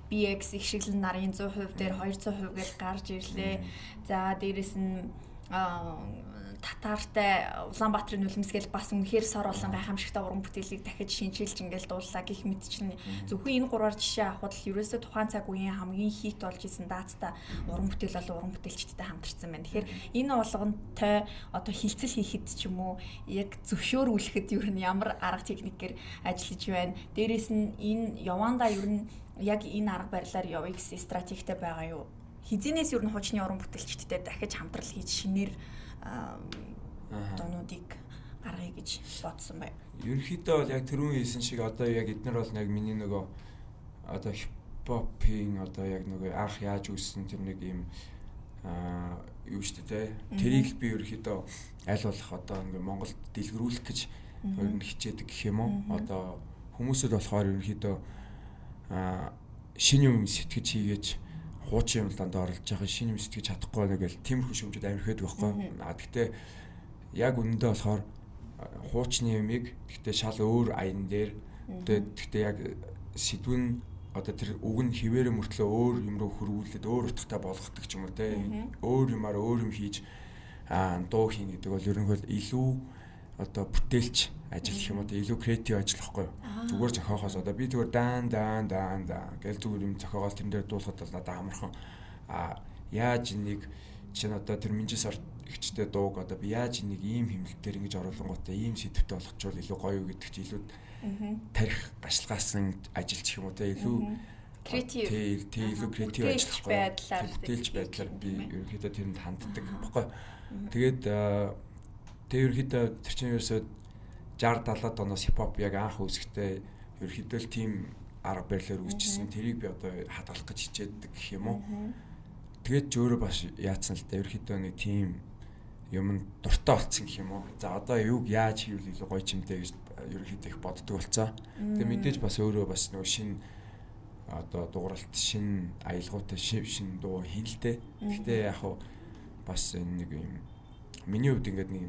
BX их шиг л нарын 100% дээр 200% гэж гарч ирлээ. За дээрэс нь татартай Улаанбаатарын нулимсгэл бас үнэхээр сор болсон гайхамшигтай уран бүтээлийг дахиж шинжилж ингээл дууллаа гэх мэт чинь зөвхөн энэ гурваар жишээ авахд л ерөөсөө тухайн цаг үеийн хамгийн хит болж исэн даацтай уран бүтээл бол уран бүтээлчдтэй хамтарсан байна. Тэгэхээр энэ болгонтой одоо хилцэл хийхэд ч юм уу яг зөвшөөрүүлэхэд ер нь ямар арга техникээр ажиллаж байна. Дээрээс нь энэ явандаа ер нь яг энэ арга барилаар явъя гэсэн стратегтэй байгаа юу? Хизэнээс ер нь хуучны уран бүтээлчдтэй дахиж хамтрал хийж шинээр дуунуудыг гаргая гэж бодсон бай. Ерөнхийдөө бол яг түрүүн хэлсэн шиг одоо яг эднэр бол яг миний нөгөө одоо хипхопын одоо яг нөгөө анх яаж үүссэн тэр нэг юм юу шүү дээ. Тэрийг би ерөнхийдөө аль болох одоо ингээ Монголд дэлгэрүүлэх гэж ер нь хичээдэг гэх юм уу. Одоо хүмүүсд болохоор ерөнхийдөө шинэ юм сэтгэж хийгээч хуучин юм дандаа оролж байгаа шинэ юм сэтгэж чадахгүй нэг л тиймэрхүү шүмжүүд амир ихэд байхгүй. Гэхдээ яг үнэндээ болохоор хуучны юмыг гэхдээ шал өөр аян дээр гэхдээ яг сэдвэн одоо тэр үг нь хിവэрэ мөртлөө өөр юм руу хөрвүүлээд өөр утгатай болгодог ч юм уу те өөр юмар өөр юм хийж дуу хийн гэдэг бол ерөнхийдөө илүү одоо бүтээлч ажил гэх юм уу илүү креатив ажиллахгүй зүгээр зохиохоос одоо би зүгээр даан гэл зүгээр юм зохиогоос тэрэн дээр дуулахад бол надад амархан яаж нэг чинь одоо тэр Минжис ихчтэй дууг одоо би яаж нэг ийм хэмнэлтээр ингэж оруулангуудаа ийм сэдвтэй болгочвол илүү гоё юу гэдэг чи илүү тарих гашлагаасан ажилч юм уу те илүү креатив илүү креатив ажиллахгүй бүтээлч байдлаар би ерөнхийдөө тэрэнд ханддаг баггүй тэгээд тэр ерөнхийдөө тэр чинь ерөөсөө 60-70 оноос хипхоп яг анх үүсэхдээ ерөнхийдөө л тийм арга барилаар үүсчихсэн. Тэрийг би одоо хадгалах гэж хичээдэг гэх юм уу. Тэгээд зөөрөө бас яатсан л да ерөнхийдөө нэг тийм юм дуртай болцсон гэх юм уу. За одоо юуг яаж хийвэл илүү гоё чимтэй гэж ерөнхийдөө их боддог болцоо. Тэгээд мэдээж бас өөрөө бас нөгөө шинэ одоо дууралт шинэ аялгаутай шинэ дуу хийлдэ. Гэхдээ яг хав бас нэг юм миний хувьд ингээд нэг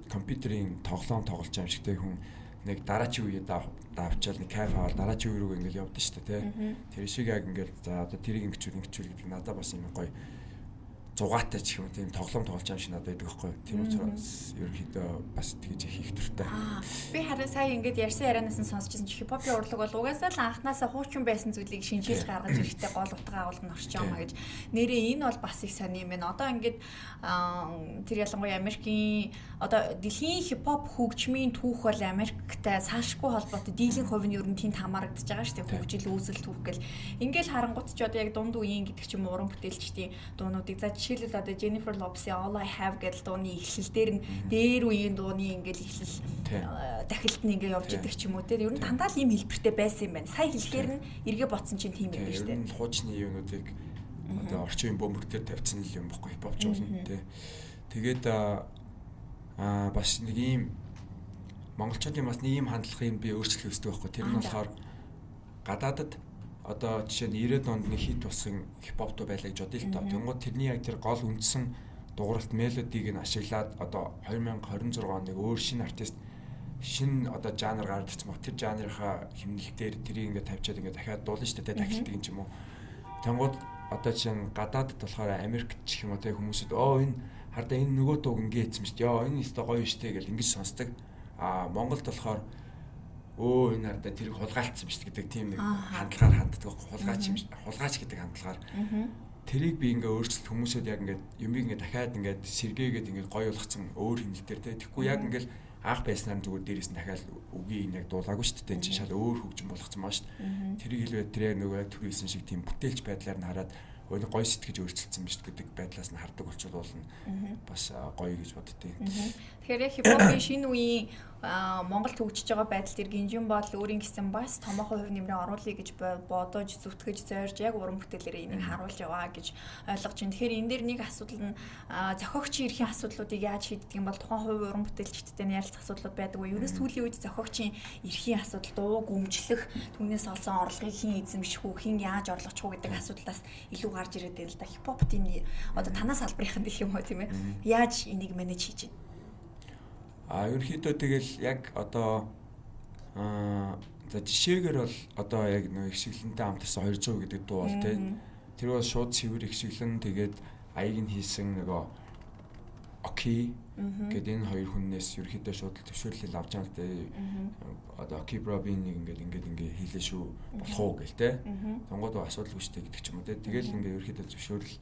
компьютерийн тоглоом тоглож байгаа юм шиг те хүн нэг дараачийн үеэ давчаал нэг кайф аваад дараачийн үе рүү ингээд явдаг шүү дээ те. Тэр шиг яг ингээд за одоо тэрийг ингэчүүл гэдэг надад бас юм гоё зугаатай ч юм тийм тоглоом тоглож байгаа юм шиг надад байдаг байхгүй. Тийм учраас ерөнхийдөө бас тэгж хийх дуртай. Би харин сая ингээд ярьсан ярианаас нь сонсчихсон чи хипхопын урлаг бол угаасаа л анханасаа хуучин байсан зүйлийг шинжилж гаргаж ирэхтэй гол утга агуулга нь орч байгаа гэж. Нэрээ энэ бол бас их сони юм байна. Одоо ингээд тэр ялангуяа Америкийн одоо дэлхийн хипхоп хөгжмийн түүх бол Америктай салшгүй холбоотой дийлэн хувь нь ер нь тэнд хамаарагдаж байгаа шүү дээ. Хөгжил үүсэл түүх гэл. Ингээл харангуут ч одоо яг дунд үеийн гэдэг ч юм уран бүтээлчдийн дуунуудыг за жишээлбэл одоо Jennifer Lopez-ийн All I Have гэдэг дууны эхлэл дээр нь дээр үеийн дууны ингээл эхлэл дахилт нь ингээ явж идэг ч юм уу те. Ер нь дандаа л ийм хэлбэртэй байсан юм байна. Сая хэлэхээр нь эргээ ботсон чинь тийм юм байна шүү дээ. Ер нь хуучны юмнуудыг одоо орчин үеийн бөмбөг дээр тавьсан л юм баггүй хипхопч болно те. Тэгээд бас нэг ийм монголчуудын бас нэг ийм хандлагыг би өөрчлөх хэрэгтэй байхгүй. Тэр нь болохоор гадаадад одоо жишээ нь 90-ад онд нэг хит болсон хипхоп дуу байлаа гэж бодъё л тоо. Тэнгууд тэрний яг тэр гол үндсэн дууралт мелодиг нь ашиглаад одоо 2026 оныг өөр шинэ артист шинэ одоо жанр гаргаж ирсэн баг. Тэр жанрынхаа хэмнэлтээр тэрийг ингээд тавьчаад ингээд дахиад дуулна шүү дээ. Дахилтыг юм уу. Тэнгууд одоо чинь гадаадд болохоор Америкт ч юм уу те хүмүүсүүд энэ хардаа энэ нөгөө дууг ингээд хийсэн шүү дээ. Энэ өстой гоё шүү дээ гэж ингэж сонсдог. Монголд болохоор энэ хардаа тэрийг хулгайлцсан биш гэдэг тийм нэг хандлагаар ханддаг. Хулгаач гэдэг хандлагаар. Тэрийг би ингээ өөрчлөлт хүмүүсүүд яг ингээд юмыг ингээ дахиад ингээд сэргээгээд ингээд гоё болгоцсон өөр хэмнэлтээр те. Тэгэхгүй яг ингээд анх байснаар зүгээр дээрээс нь дахиад үгийг яг дуулаагүй шүү дээ. Чи шал өөр хөгжим болгоцсон маа шүү дээ. Тэрийг хэлбэл тэр яг нөгөө яг түрүүлсэн шиг тийм бүтээлч байдлаар нь хараад өөрөө гоё сэтгэж өөрчлөлтсөн биш гэдэг байдлаас нь хардаг болчихвол бас гоё гэж боддتي. Тэгэхээр яг хипхопын шинэ үеийн Монголд хөгжиж байгаа байдал тэр гинжин бол өөрийн гэсэн бас томоохон хувь нэмрээ оруулъя гэж бодож зүтгэж зорж яг уран бүтээлээрээ энийг харуулж яваа гэж ойлгож байна. Тэгэхээр энэ дээр нэг асуудал нь зохиогчийн эрхийн асуудлуудыг яаж шийддэг юм бол тухайн хувь уран бүтээлчдтэй ярилцах асуудлууд байдаг уу? Ерөөс сүүлийн үед зохиогчийн эрхийн асуудал дуу гүмжлэх түүнээс олсон орлогыг хэн эзэмших үү, хэн яаж орлогочих уу гэдэг асуудлаас илүү гарч ирээд байна л да. Хипхопт энэ одоо танаас салбарынхан гэх юм уу тийм ээ. Яаж энийг менеж хийж байна? Ерөнхийдөө тэгэл яг одоо за жишээгээр бол одоо яг нэг ихшиглэнтэй хамтарсан 200 гэдэг дуу бол тийм тэр бол шууд цэвэр ихшиглэн тэгээд аяг нь хийсэн нөгөө Оки гэдэг энэ хоёр хүннээс ерөнхийдөө шууд төвшөөрлөл авч байгаа л дээ. Одоо Оки Бробин нэг ингээд хийлээ шүү болох уу гэл те. Тонгод асуудалгүй штэ гэдэг ч юм уу те. Тэгэл ингээд ерөнхийдөө зөвшөөрөл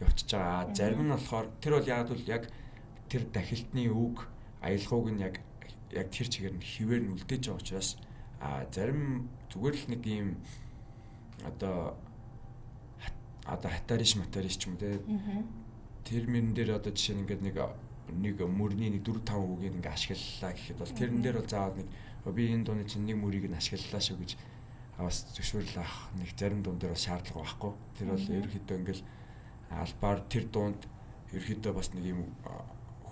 явчихж байгаа. Зарим нь болохоор тэр бол яг бол яг тэр дахилтны үг аялгауг нь яг тэр чигээр нь хിവэр нь үлдээж байгаа учраас зарим зүгээр л нэг юм одоо хатариш матариш ч юм те. Тэр мөрөн дээр одоо жишээ нь ингээд нэг мөрний 4-5 үгийг ингээд ашиглалаа гэхэд бол тэрэн дээр бол заавал нэг би энэ дууны чинь нэг мөрийг нь ашиглалаа шүү гэж бас зөвшөөрөл авах нэг зарим дуун дээр бас шаардлага байхгүй. Тэр бол ерөөхдөө ингээд албаар тэр дуунд ерөөхдөө бас нэг юм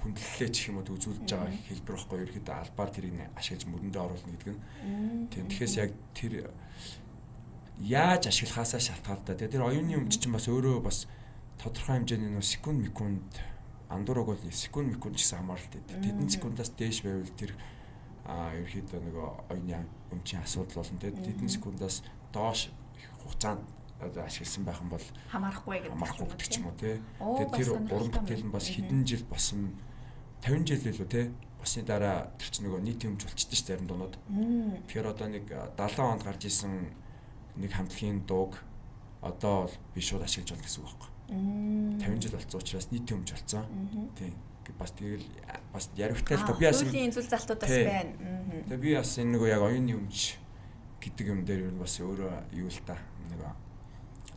хүндлэлээ ч юм уу үзүүлж байгаа хэлбэр байхгүй. Ерөөхдөө албаар тэрийг ашиглаж мөрөндөө оруулна гэдэг нь. Тэгэхээр яг тэр яаж ашиглахаасаа шалтгаалтай. Тэр оюуны өмч чинь бас өөрөө бас тодорхой хэмжээний нөө секунд андуураг бол секунд гэсэн хамааралтай. Тэдэн секундаас дээш байвал тэр ерөөхдөө нөгөө оюуны өмчийн асуудал болно. Тэдэн секундаас доош хугацаанд одоо ашигласан байх юм бол хамаарахгүй гэдэг ч юм уу те. Тэгээд тэр уран бүтээл нь бас хэдэн жил болсон 50 жил лөө те. Босны дараа тэр чинь нөгөө нийтийн өмч болчихдээ ш зарим дуунууд. Тэгэхээр одоо нэг 70 онд гарч исэн нэг хамтлагийн дууг одоо бол би шууд ашиглаж болно гэсэн үг байхгүй. 50 жил болсон учраас нийтийн өмч болсон. Тийм. Бас тэгэл бас яригтай л та би бас энэ зүйл залтууд бас байна. Тэгээ би бас энэ нөгөө яг оюуны өмч гэдэг юм дээр юу бас өөрөө юу л та нөгөө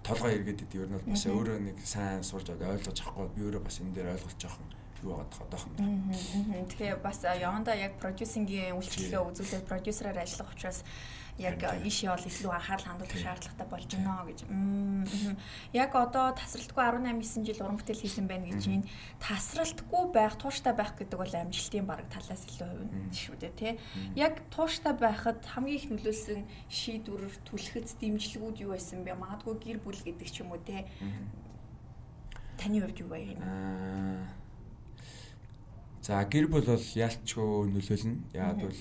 толгой эргээд идэв ер нь бас өөрөө нэг сайн сурж ойлгож авахгүй би өөрөө бас энэ дээр ойлголж жоохон юу байгаа одоохон. Тэгээ бас явандаа яг продюсингийн үйлчлэгээ үзүүлээд продюсераар ажиллах учраас яг ишээ бол илүү анхаарал хандуулах шаардлагатай болж байна гэж. Яг одоо тасралтгүй 18-9 жил уран бүтээл хийсэн байна гэж чинь тасралтгүй байх, тууштай байх гэдэг бол амжилтын бараг талаас илүү хувь шүү дээ тий. Яг тууштай байхад хамгийн их нөлөөлсөн шийдвэр, түлхэц, дэмжлэгүүд юу байсан бэ? Магадгүй гэр бүл гэдэг ч юм уу тий. Таны хувьд юу вэ? За гэр бүл бол яалтчгүй нөлөөлнө. Яг бол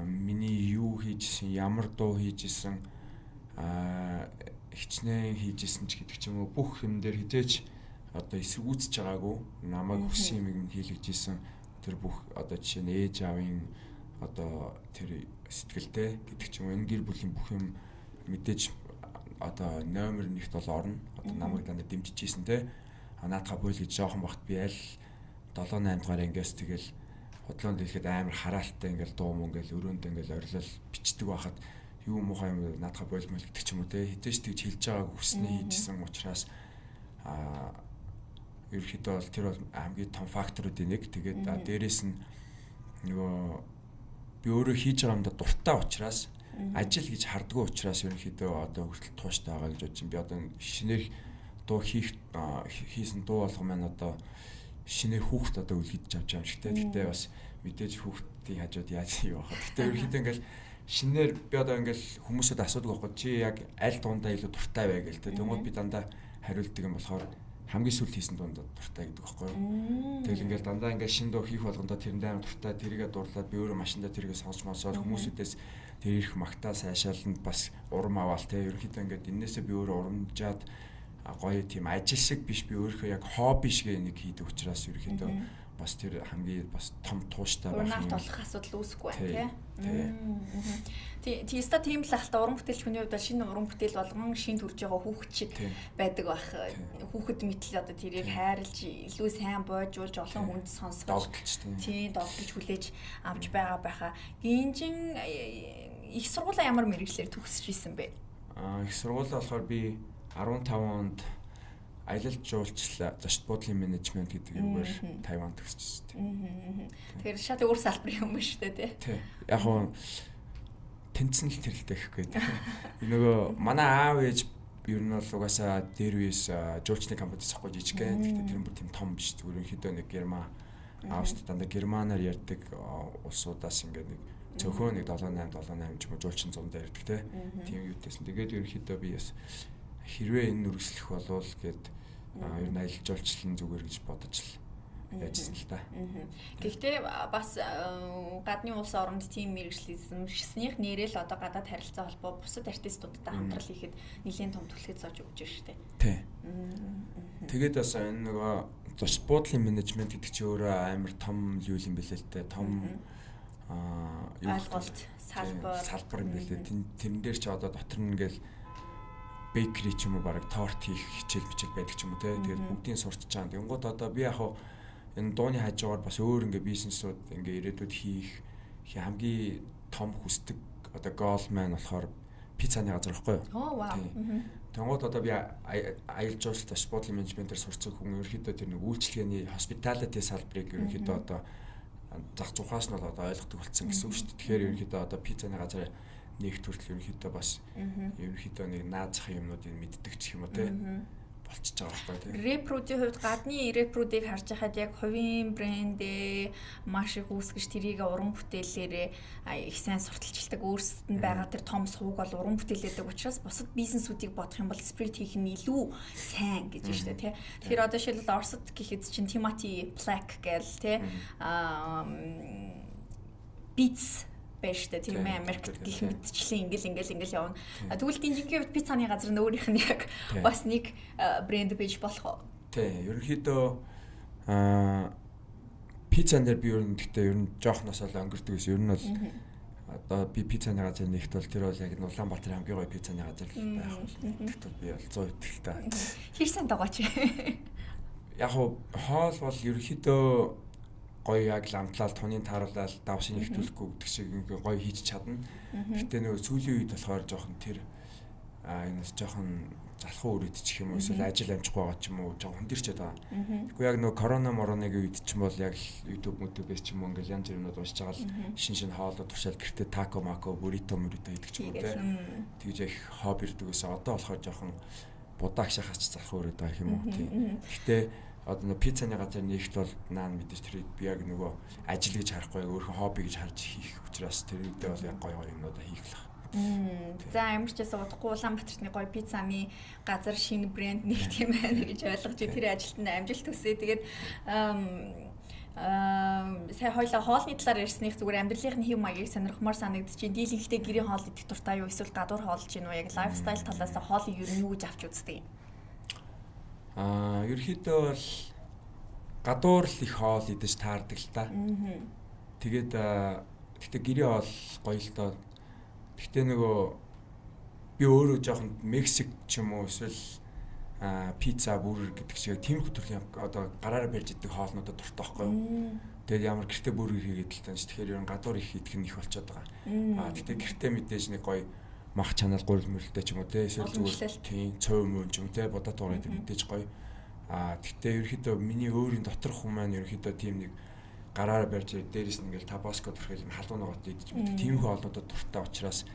миний юу хийжсэн, ямар дуу хийжсэн, хичнээн хийжсэн ч гэдэг ч юм уу бүх юм дээр хизээч одоо эсэргүүцэж байгаагүй намайг хүссэн юм хийлгэжсэн тэр бүх одоо жишээ нь ээж аавын одоо тэр сэтгэлтэй гэдэг ч юм уу энэ гэр бүлийн бүх юм мэдээж одоо номер 1-т бол орно. Одоо намайг дандаа дэмжижсэн те. Наадха бойл гэж жоохон багт би аль 7-8 дугаар ангиас тэгэл бодлоонд ирэхэд амар хараалтай ингээл дуу мөн ингээл өрөөнд ингээл орилол бичдэг байхад юу муухай юм наадха болмол гэдэг ч юм уу те хитэж тэгж хэлж байгааг хүснээ хийжсэн учраас ерөөхдөө бол тэр бол хамгийн том факторуудын нэг. Тэгээд дээрэс нь нөгөө би өөрөө хийж байгаа юмдаа дуртай учраас ажил гэж хардггүй учраас ерөөхдөө одоо хүртэл тууштай байгаа гэж бодож байна. Би одоо шинээр дуу хийсэн дуу болгоо маань одоо шинээр хүүхд одоо үлгэж авч байгаа юм шиг те. Гэтэ бас мэдээж хүүхдийн хажууд яаж юу бахаа. Гэтэ ерөөхдөө ингээл шинээр би одоо ингээл хүмүүсэд асуудаг байхгүй чи яг аль дундаа илүү дуртай вэ гэлтэй. Тэгмээд би дандаа хариулдаг юм болохоор хамгийн сүүлд хийсэн дундаа дуртай гэдэг байхгүй юу. Тэгэл ингээл дандаа ингээл шин дуу хийх болгондоо тэрэндээ амар дуртай тэрийгэ дуурлаад би өөрөө машиндаа тэрийгэ сонсч сонсоод хүмүүсүүдээс тэр их магтаа сайшааланд бас урам аваал те. Ерөнхийдөө ингээд энээсээ би өөрөө урамжаад гоё тийм ажил шиг биш би өөрийнхөө яг хобби шиг нэг хийдэг учраас ерөнхийдөө бас тэр хамгийн бас том тууштай байх юм. Уран авах асуудал үүсэхгүй байна тий. Тийста тийм л ахалта уран бүтээлч хүний хувьд шинэ уран бүтээл болгон шинэ төрж байгаа хүүхэд шиг байдаг байх. Хүүхэд мэтэл одоо тэрийг хайрлж илүү сайн боожуулж олон хүнд сонсгож тий догдолж хүлээж авч байгаа байхаа. Гинжин их сургуулийн ямар мэргэжлэр төгсөж исэн бэ? Их сургуулаа болохоор би 15 онд аялал жуулчлал зочд буудлын менежмент гэдэг юугаар Тайван төгсөж байна. Тэгэхээр шат өөр салбарын юм байна шүү дээ тий. Яг нь тэнцэн л тэрэлтэй гэхгүй тий. Нөгөө манай аав ээж ер нь бол угаасаа дээр үес жуулчны компанид зохиож ижигэн. Гэхдээ тэр нь бүр тийм том биш. Зүгээр ерөнхийдөө нэг Герман Австрид дандаа германаар ярьдаг улсуудаас ингээд нэг цөөхөө нэг 78 ч юм уу жуулчин зундаа ярьдаг тий. Тийм юутэйсэн. Тэгээд ерөнхийдөө би бас хэрвээ энэ үргэлжлэх болвол гээд ер нь аялал жуулчлалын зүгээр гэж бодож л яажсан л та. Гэхдээ бас гадны улс оронд тийм мэргэжил эзэмшснийх нэрэл одоо гадаад харилцаа холбоо бусад артистуудтай хамтрал хийхэд нэлээд том түлхэж зоож өгч байна шүү дээ. Тий. Тэгээд бас энэ нөгөө зочд буудлын менежмент гэдэг чинь өөрөө амар том юу юм бэлээ л дээ. Том ойлголт салбар юм бэлээ. Тэрэн дээр чи одоо дотор нь ингээл бейкери ч юм уу бараг торт хийх хичээл бичээл байдаг ч юм уу те. Тэгээд бүгдийг сурч чаана. Тэнгууд одоо би яг энэ дууны хажуугаар бас өөр ингээ бизнесүүд ингээ ирээдүйд хийх хамгийн том хүсдэг одоо гол маань болохоор пиццаны газар байхгүй юу? Оо вау. Тэнгууд одоо би аялал жуулчлал зочд буудлын менежментээр сурцсан хүн ерөөхдөө тэр нэг үйлчлэгээний hospitality салбарыг ерөөхдөө одоо зах зугаас нь бол одоо ойлгодог болсон гэсэн үг шүү дээ. Тэгэхээр ерөөхдөө одоо пиццаны газар нэг төрөл ерөнхийдөө бас ерөнхийдөө нэг наазах юмнуудыг мэддэг ч юм уу те болчихж байгаа байхгүй те. Репрудийн хувьд гадны репрудыг харж байхад яг хувийн брэндээ маш их үүсгэж тэрийг уран бүтээлээрээ их сайн сурталчилдаг өөрсдөд нь байгаа тэр том сувг бол уран бүтээлээдэг учраас бусад бизнесүүдийг бодох юм бол сприт хийх нь илүү сайн гэж байна шүү дээ те. Тэгэхээр одоо шилбэл Оросд гэхэд чинь Timothy Black гээл те Beats байж та тийм Америкт гих мэдчлэн ингээл явна. Тэгвэл динжингийн хувьд пиццаны газар нь өөрийнх нь яг бас нэг брэнд байж болох уу? Тий, ерөнхийдөө пиццан дээр би ер нь жоохноос л өнгөрдөг гэсэн. Ер нь бол одоо би пиццаны газар нэгт бол тэр бол яг Улаанбаатарын хамгийн гоё пиццаны газар байх бол тэгт бол би бол 100% итгэлтэй. Хэр сайн дагаач. Яг хоол бол ерөнхийдөө гоё яг ламтлал тунын тааруулаад давшин нэвтүүлэхгүй гэдэг шиг ингээ гоё хийж чадна. Гэтэ нөгөө сүүлийн үед болохоор жоохон тэр энэс жоохон залхуу өрөөдчих юм уу эсвэл ажил амжихгүй байгаа ч юм уу жоохон хүндэрчээд байгаа. Тэгэхгүй яг нөгөө корона мороныг үед ч юм бол яг YouTube-ээс ч юм уу ингээл янз бүрийн уншиж байгаа л шин хоолой туршаал гэртээ тако мако бурито идэх ч юм уу те. Тэгж их хобби ирдэг гэсэн. Одоо болохоор жоохон будаа агшахаач залхуу өрөөд байгаа юм уу тийм. Гэтэ одоо пиццаны газар нэгт бол наан мэдээж тэр би яг нөгөө ажил гэж харахгүй өөрийнхөө хобби гэж харж хийх учраас тэр үедээ бол яг гоё юмнуудаа хийх л. За ямар ч байсан удахгүй Улаанбаатарт гоё пиццаны газар шинэ брэнд нэг тийм байна гэж ойлгож тэр ажилтнаа амжилт хүсье. Тэгээд сая хоёлаа хоолны талаар ярьсных зүгээр амьдралын хэв маягийг сонирхмоор санагдчих. Дийлэнхтэй гэрийн хоол идэх дуртай юу эсвэл гадуур хоолж гинүү яг лайфстайл талаас хоолыг ер нь юу гэж авч үздэг юм? Ерөнхийдөө бол гадуур л их хоол идэж таардаг л та. Тэгээд гэхдээ гэрийн хоол гоё л доо. Гэхдээ нөгөө би өөрөө жоохон Мексик ч юм уу эсвэл пицца бүргер гэдэг шиг тиймэрхүү төрлийн одоо гараараа барьж идэх хоолнуудад дуртай байхгүй юу. Тэгээд ямар гэртээ бүргер хийгээд л тааш. Тэгэхээр ер нь гадуур их идэх нь их болчиход байгаа. Гэхдээ гэртээ мэдээж нэг гоё мах чанал гурил мөрөлтэй ч юм уу те эсвэл зүгээр тийм цөв мөн ч юм те бодоод байгаа гэдэг мэдээж гоё. Гэхдээ ерөөхдөө миний өөрийн доторх хүн маань ерөөхдөө тийм нэг гараараа барьж дээрээс нь ингээл табаско төрхөл халуун ногоот идэж мэдээ. Тийм их олнуудад дуртай учраас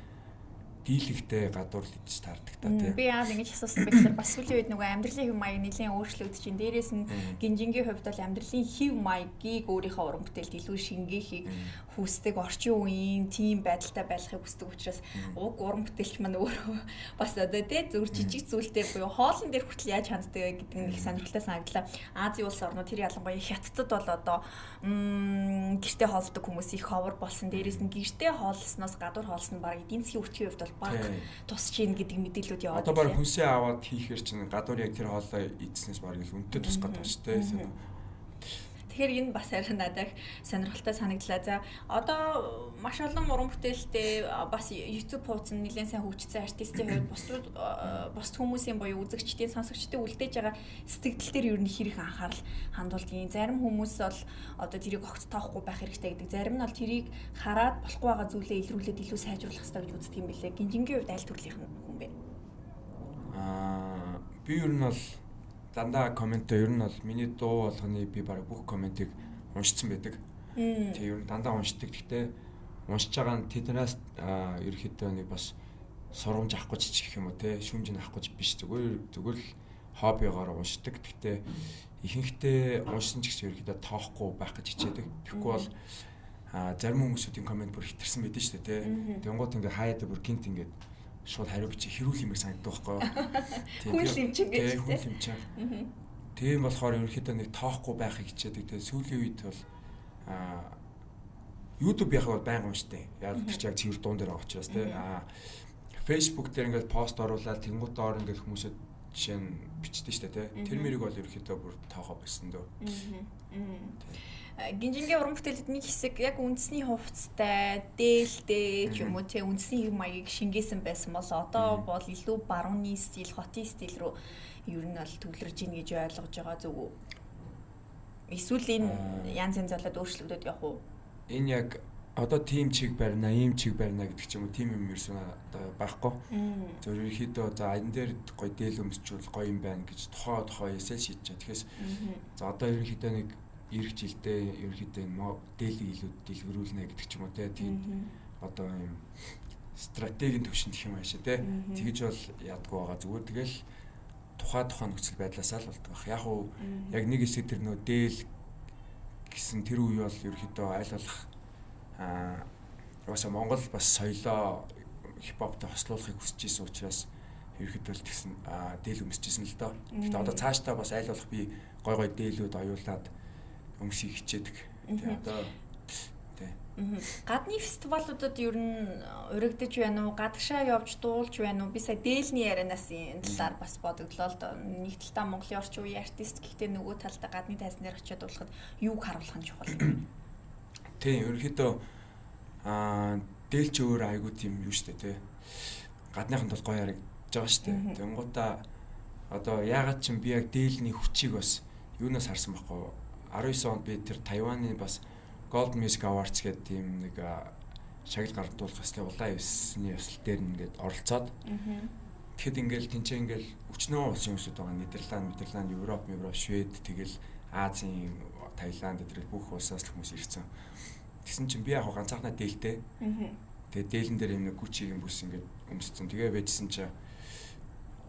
дийлэгтэй гадуур л идэж таардаг та тийм. Би яагаад ингэж асуусан бэ гэхээр бас сүүлийн үед нөгөө амьдралын хэв маяг нэлээд өөрчлөгдөж чинь. Дээрээс нь гинжингийн хувьд бол амьдралын хэв маягийг өөрийнхөө уран бүтээлд илүү шингээхийг хүсдэг, орчин үеийн тийм байдалтай байхыг хүсдэг учраас уг уран бүтээлч маань өөрөө бас одоо тий зөв жижиг зүйлтэй буюу хоолн дээр хүртэл яаж ханддаг гэдэг нь их сонирхолтой санагдлаа. Азийн улс орнууд тэр ялангуяа Хятадд бол одоо гэртээ хоолдог хүмүүс их ховор болсон. Дээрээс нь гэртээ хоолсноос гадуур хоолсон баг эдийн засгийн хүчийн хувьд бол баг тусч ийн гэдэг мэдээлүүд яваад байна. Одоо баг хүнсээ аваад хийхээр чинь гадуур яг тэр хоолоо эзснээс баг л үнэтэй тусгаад байна шүү дээ. Тэгэхээр энэ бас арай надад сонирхолтой санагдлаа. За одоо маш олон уран бүтээлтэй бас YouTube хуудас нь нэлээд сайн хөгжсөн артистийн хувьд бус хүмүүсийн буюу үзэгчдийн сонсогчдын үлдээж байгаа сэтгэл дээр ер нь хэрэг анхаарал хандуулдгийг. Зарим хүмүүс бол одоо тэрийг огт тоохгүй байх хэрэгтэй гэдэг. Зарим нь бол тэрийг хараад болохгүй байгаа зүйлээ илрүүлээд илүү сайжруулах хэрэгтэй гэж үздэг юм билээ. Гинжингийн хувьд аль төрлийн хүн бэ? Би ер нь бол дандаа комментоо ер нь бол миний дуу болгоны би баг бүх комментиг уншсан байдаг. Тэг ер нь дандаа уншдаг. Гэхдээ уншиж байгаа нь тэднээс ерөөхдөө нэг бас сургамж авах гэж гэх юм уу те шүүмж авах гэж биш зүгээр л хоббигоор уншдаг. Гэхдээ ихэнхдээ уншсан ч гэсэн ерөөхдөө тоохгүй байх гэж хичээдэг. Тэгэхгүй бол зарим хүмүүсийн коммент бүр хитэрсэн байдаг шүү дээ те. Тэнгууд ингээ хаяад бүр гинт ингээ шууд хариу бичиг хэрүүл юмэг санагддаг байхгүй юу? Хүн лимчиг гэж хүн лимчиг. Тийм болохоор ерөнхийдөө нэг тоохгүй байхыг хичээдэг. Тэгээ сүүлийн үед бол YouTube яг бол байнга унштай. Яг тэр чинь яг цэвэр дуун дээр байгаа учраас тий. Facebook дээр ингээд пост оруулаад тэнгууд доор ингээд хүмүүсэд жишээ нь бичдэг шүү дээ тий. Тэр мэрийг бол ерөнхийдөө бүр тоохоо байсан дөө. Гинжингийн уран бүтээлд нэг хэсэг яг үндэсний хувцастай, дээлтэй ч юм уу тий үндэсний хэв маягийг шингээсэн байсан бол одоо бол илүү барууны стил, хотын стил рүү ер нь бол төвлөрж ийн гэж ойлгож байгаа зүг үү? Эсвэл энэ янз янз болоод өөрчлөгдөд явах уу? Энэ яг одоо тийм чиг барина, ийм чиг барина гэдэг ч юм уу тийм юм ерөөсөө одоо байхгүй. Зөв ерөөхдөө за энэ дээр гоё дээл өмсчүүл гоё юм байна гэж тухай эсэл шийдэж байгаа. Тэгэхээр за одоо ерөөхдөө нэг ирэх жилдээ ерөөхдөө дээлийг илүү дэлгэрүүлнэ гэдэг ч юм уу тийм одоо юм стратегийн төвшөнд гэх юм аашаа тийм тэгж бол ядгүй байгаа зүгээр тэгэл тухайн нөхцөл байдлаасаа л болдог байх. Яг уу яг нэг хэсэг тэр нөө дээл гэсэн тэр үе бол ерөөхдөө айлуулах угаасаа Монгол бас соёлоо хипхоптой хослуулахыг хүсэж исэн учраас ерөөхдөө л тэгсэн дээл өмсөжсэн л доо. Гэхдээ одоо цаашдаа бас айлуулах би гой дээлүүд оюулаад өмсөж хичээдэг. Тэгээ одоо тий. Гадны фестивалуудад ер нь урагдж байна уу? Гадагшаа явж дуулж байна уу? Би сая дээлний ярианаас энэ талаар бас бодогдлоо л доо. Нэг талдаа Монголын орчин үеийн артист гэхдээ нөгөө талдаа гадны тайзан дээр очиад дуулахад юуг харуулах нь чухал? Тий, ерөнхийдөө дээлч өөр айгуу тийм юу штэ тий. Гадныханд бол гоё харагдаж байгаа штэ. Тэнгуудаа одоо яагаад ч би яг дээлний хүчийг бас юунаас харсан байхгүй 19 онд би тэр Тайваны бас Gold Music Awards гэдэг тийм нэг шагнал гардуулах хэслийн улаан ёсны ёслол дээр ингээд оролцоод тэгэхэд ингээл тэнцээ ингээл өчнөө улсын хүмүүсүүд байгаа Нидерланд, Европ, Швед тэгэл Азийн, Таиланд гэдэг бүх улсаас л хүмүүс ирсэн. Тэгсэн чинь би яг ганцаархнаа дээлтэй. Тэгээ дээлэн дээр юм нэг гүчигийн бүс ингээд өмссөн. Тэгээ байжсэн чинь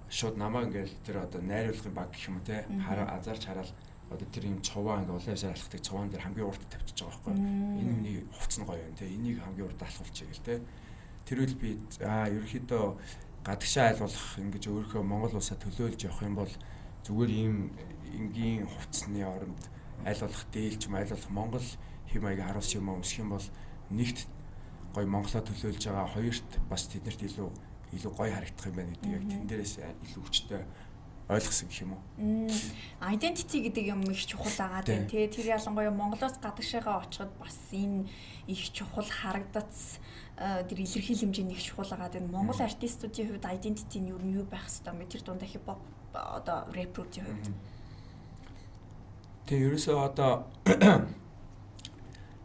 шууд намаа ингээл тэр одоо найруулгын баг гэх юм уу те азарч хараад одоо тэр юм цуваа ингээ улаан ёсоор алхдаг цуваан дээр хамгийн урд тавьчихж байгаа байхгүй. Энэ үний хувцс нь гоё юм те. Энийг хамгийн урд алхуулчих гэл те. Тэр үл би ерөөхдөө гадагшаа айлуулах ингэж өөрийнхөө Монгол улсаа төлөөлж явах юм бол зүгээр ийм энгийн хувцсны оронд айлуулах дээлж айлуулах Монгол хэм маяг харуулсан юм өмсөх юм бол нэгт гоё Монголоо төлөөлж байгаа хоёрт бас тэднэрт илүү гоё харагдах юм байна гэдэг яг тэн дээрээс илүү хүчтэй ойлгосон гэх юм уу. Identity гэдэг юм их чухал байгаа тийм тий. Тэр ялангуяа Монголоос гадагшаага очиход бас энэ их чухал харагдц тэр илэрхийл хэмжээний их чухал байгаа. Тэр Монгол артистуудын хувьд identity нь юу байх хэвээр юм бэ? Тэр дундаа хипхоп одоо рэпрүүдийн хувьд. Тэг ерөөсөө одоо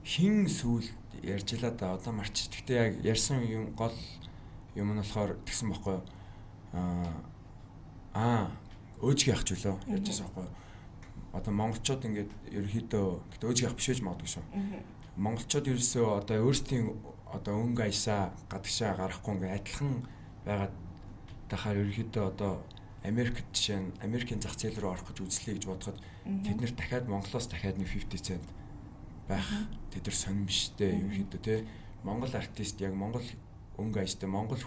хин сүүл ярьжлаа да одоо марч. Гэхдээ яг ярьсан юм гол юм нь болохоор тэгсэн байхгүй өөжгийн ах зүйлөө ярьжсэн байхгүй. Одоо монголчууд ингээд ерөөхдөө гэтээ өөжгийн ах биш байж магадгүй шүү. Монголчууд ерөөсөө одоо өөрсдийн одоо өнгө аясаа гадагшаа гарахгүй ингээд адилхан байгаад тахаар ерөнхийдөө одоо Америкт жишээ нь Америкийн зах зээл рүү орох гэж үзлээ гэж бодоход тэд нэр дахиад Монголоос дахиад нэг 50 цент байх тэд нар сонирн биш дээ ерөнхийдөө тий Монгол артист яг Монгол өнгө ажтай Монгол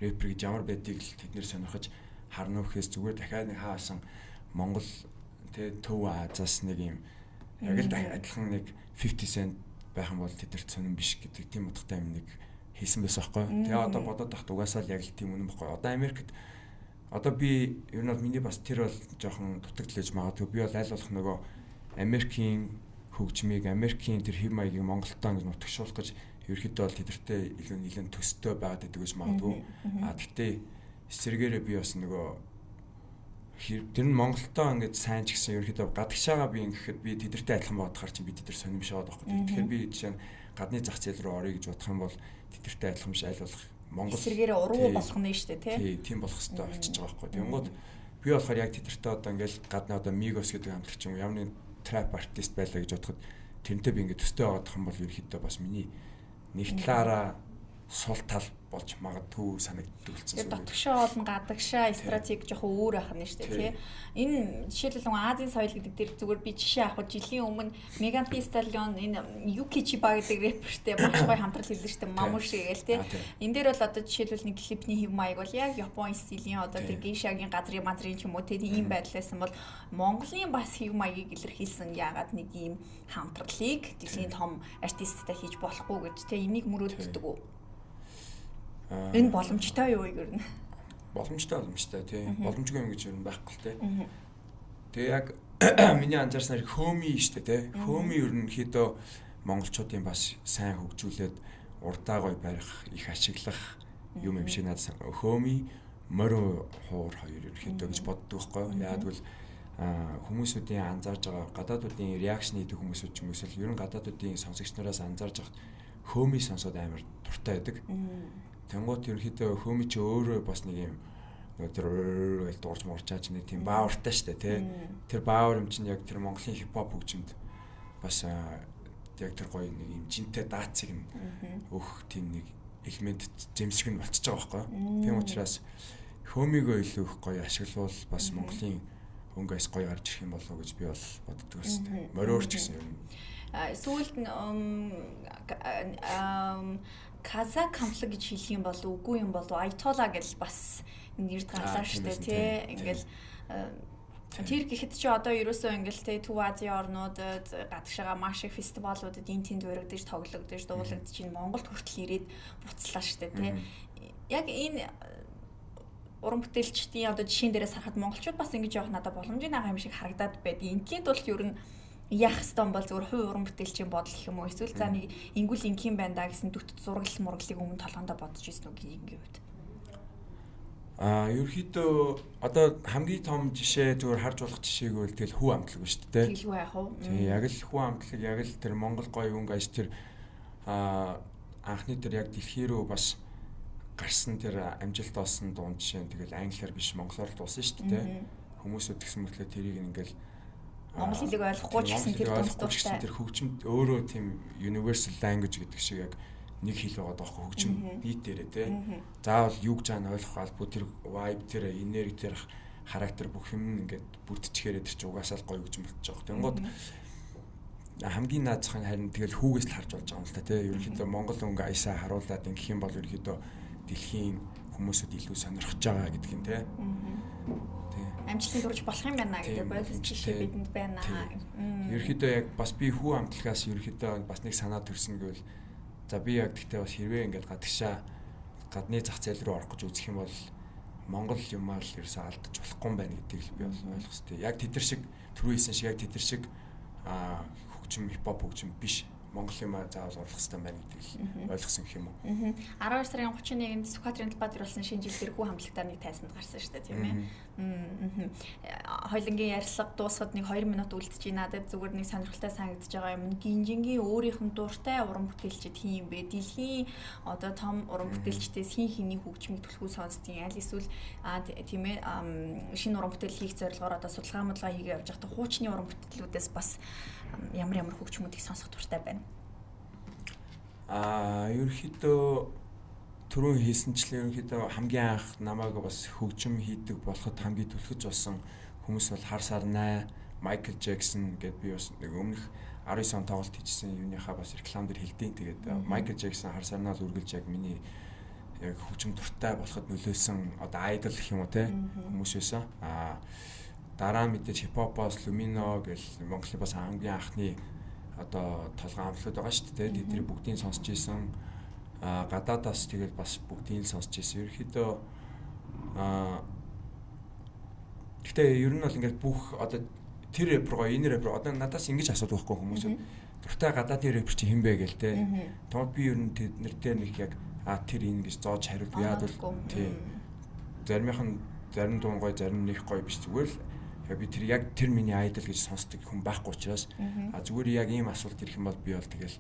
рэпер гэж ямар байдгийг л тэд нэр сонирхож харна гэхээс зүгээр дахиад нэг хаасан Монгол тий төв Азаас нэг юм яг л адилхан нэг 50 цент байх юм бол тэд нарт сонирн биш гэдэг тийм утгатай юм нэг хийсэн байсан байхгүй. Тэгээ одоо бодоод тахт угаасаа л яг л тийм үнэн байхгүй. Одоо Америкт одоо би ер нь бол миний бас тэр бол жоохон дутагдлаж магадгүй би бол аль болох нөгөө Америкийн хөгжмийг Америкийн тэр хэв маягийг Монголдоо ингэ нутагшуулах гэж ерөөхдөө бол тэдэртэй илүү нэлээд төстэй байгаад байдаг гэж магадгүй. Гэхдээ эсрэгээрээ би бас нөгөө тэр нь Монголдоо ингэ сайн ч гэсэн ерөөхдөө гадагшаага би ингэхэд би тэдэртэй адилхан бодохоор чинь би тэдэр сонирм шаваад байхгүй. Тэгэхээр би жишээ нь гадны зах зээл рүү орё гэж бодох юм бол тэдэртэй адилхан биш аль болох Монгол эсрэгээрээ уруу болох нь шүү дээ тий. Тийм болох хэрэгтэй болчихж байгаа байхгүй. Тэнгууд би болохоор яг тэдэртэй одоо ингээл гадна одоо Migos гэдэг хамтлагч юм ямар нэг trap artist байлаа гэж бодоход тэрнтэй би ингээд төстэй байгаадах юм бол ерөөхдөө бас миний нэг талаараа сул тал болж магадгүй санагддаг болсон. Тэгээд дотгошоо болон гадагшаа стратеги жоохон өөр ахна шүү дээ тий. Энэ жишээлбэл Азийн соёл гэдэг дээр зүгээр би жишээ авах жилийн өмнө Megan Thee Stallion энэ Yuki Chiba гэдэг рэпертэй маш гоё хамтрал хийлээ шүү дээ. Mamushi гээл тий. Энэ дээр бол одоо жишээлбэл нэг клипний хэв маяг бол яг Японы стилийн одоо тэр гейшагийн газрын ч юм уу тий ийм байдлаасан бол Монголын бас хэв маягийг илэрхийлсэн яагаад нэг ийм хамтралыг дэлхийн том артисттай хийж болохгүй гэж тий энийг мөрөөддөг үү? Энэ боломжтой юу ер нь? Боломжтой тий. Боломжгүй юм гэж ер нь байхгүй л тий. Тэгээ яг миний анзаарснаар хөөми штэ тий. Хөөми ер нь хэд монголчуудын бас сайн хөгжүүлээд урдаа гоё барих, их ашиглах юм шиг надад хөөми морин хуур хоёр ерөнхийдөө гэж боддог байхгүй. Яагад бол хүмүүсүүдийн анзаарж байгаа гадаадуудын реакшн хийдэг хүмүүсүүд ч юм уу ер нь гадаадуудын сонсогч нараас анзаарж байгаа хөөми сонсоод амар дуртай байдаг. Тэнгуут ерөнхийдөө хөөми чи өөрөө бас нэг юм тэр гэж дуурч муурчаач нэг тийм баавартай штэ тий. Тэр баавар юм чинь яг тэр Монголын хипхоп хөгжимд бас яг тэр гоё нэг юм жинтэй даацыг нь өөх тийм нэг элемент зэмсэг нь болчихж байгаа байхгүй. Тийм учраас хөөмигөө илүү их гоё ашиглавал бас Монголын өнгөөс гоё гарч ирэх юм болов уу гэж би бол боддог байсан. Мориор ч гэсэн юм. Сүүлд нь казак хамтлаг гэж хэлэх юм бол үгүй юм болов Айтола гэж бас нэрд гарлаа шүү дээ тий. Ингээл тэр гэхэд чи одоо ерөөсөө ингээл тий Төв Азийн орнуудад гадагшаага маш их фестивалуудад энэ тэнд өргөдөж тоглогдож дуулагдж чинь Монголд хүртэл ирээд буцлаа шүү дээ тий. Яг энэ уран бүтээлчдийн одоо жишээн дээрээс харахад монголчууд бас ингэж явах надад боломжийн байгаа юм шиг харагдаад байдаг. Ингийн тулд ер нь яах ёстой бол зөвхөн хувь уран бүтээлчийн бодол гэх юм уу эсвэл за нэг ингүүл ингийн байна да гэсэн дүгт зураглал мургалыг өмнө толгоондоо бодож ирсэн үг ингийн үед. Ерөнхийдөө одоо хамгийн том жишээ зөвхөн харж болох жишээг бол тэгэл хүү амтлаг ба шүү дээ. Хэлгүй яах вэ? Тий, яг л хүү амтлаг яг л тэр Монгол гоё өнгө аж тэр анхны тэр яг дэлхий рүү бас гарсан тэр амжилт олсон дуун жишээ нь тэгэл англиар биш монголоор дуусан шүү дээ. Хүмүүсүүд тэгсэн мэтлээ тэрийг ингээл монгол хэлийг ойлгохгүй ч гэсэн тэр дундтай тэр хөгжимд өөрөө тийм universal language гэдэг шиг яг нэг хэл байгаа даахгүй хөгжим нийт дээрээ тий. Заавал юг жаан ойлгох албагүй тэр vibe тэр энерги тэр характер бүх юм ингээд бүрдчихээрээ тэр чи угаасаа л гоё хөгжим болчих жоох. Тэнгууд хамгийн наацхан харин тэгэл хүүгээс л харж болж байгаа юм л та тий. Ерөнхийдөө Монгол өнгө аясаа харуулад ингэх юм бол ерөнхийдөө дэлхийн хүмүүсүүд илүү сонирхож байгаа гэдэг юм тий. Амжилтанд хүрч болох юм байна гэдэг бодлого жишээ бидэнд байна. Ерөнхийдөө яг бас би хүү амтлагаас ерөнхийдөө бас нэг санаа төрсөн гэвэл за би яг тэгтээ бас хэрвээ ингээд гадагшаа гадны зах зээл рүү орох гэж үзэх юм бол Монгол юмаа л ерөөсөө алдаж болохгүй юм байна гэдгийг би бол ойлгох хэрэгтэй. Яг тэдэр шиг түрүү хэлсэн шиг яг тэдэр шиг хөгжим хипхоп хөгжим биш. Монгол юмаа заавал оруулах хэрэгтэй байна гэдгийг ойлгосон гэх юм уу. 12 сарын 31-нд Сүхбаатарын талбайд ирүүлсэн шинэ жил дээр хүү хамтлагтаа нэг тайсанд гарсан шүү дээ тийм ээ. Хоёлынгийн ярилцлага дуусахад нэг 2 минут үлдэж байна. Надад зүгээр нэг сонирхолтой санагдаж байгаа юм. Гинжингийн өөрийнх нь дуртай уран бүтээлчид хин юм бэ? Дэлхийн одоо том уран бүтээлчдээс хин хиний хөгжмийг түлхүү сонсдгийг аль эсвэл тийм ээ шинэ уран бүтээл хийх зорилгоор одоо судалгаа модлого хийгээ явж байхдаа хуучны уран бүтээлүүдээс бас ямар хөгжмүүдийг сонсох дуртай байна. Ерөнхийдөө түрүүн хийсэнчлэн ерөнхийдөө хамгийн анх намайг бас хөгжим хийдэг болоход хамгийн түлхэж болсон хүмүүс бол хар сарнай, Michael Jackson гэдээ би бас нэг өмнөх 19 он тоглолт хийжсэн юуныхаа бас реклам дээр хэлдэг. Тэгээд Michael Jackson хар сарнаас үргэлж яг миний яг хөгжим дуртай болоход нөлөөлсөн одоо айдол гэх юм уу те хүмүүс байсан. Дараа нь мэдээж хипхопоос Lumino гэл Монголын бас хамгийн анхны одоо толгойн амтлууд байгаа шүү дээ. Тэд тэрийг бүгдийг сонсч ийсэн. Гадаадаас тэгэл бас бүгдийг л сонсч ийсэн. Ерөнхийдөө гэхдээ ер нь бол ингээд бүх одоо тэр рэпер энэ рэпер одоо надаас ингэж асуудаг байхгүй хүмүүс. Дуртай гадаадын рэпер чи хэн бэ гээл те. Тэгмэд би ер нь тэднэртэй нэг яг тэр энэ гэж зоож хариулт яад бол тий. Зарим дуун гоё, зарим нэг гоё биш зүгээр л би тэр яг тэр миний айдол гэж сонсдог хүн байхгүй учраас зүгээр яг ийм асуулт ирэх юм бол би бол тэгэл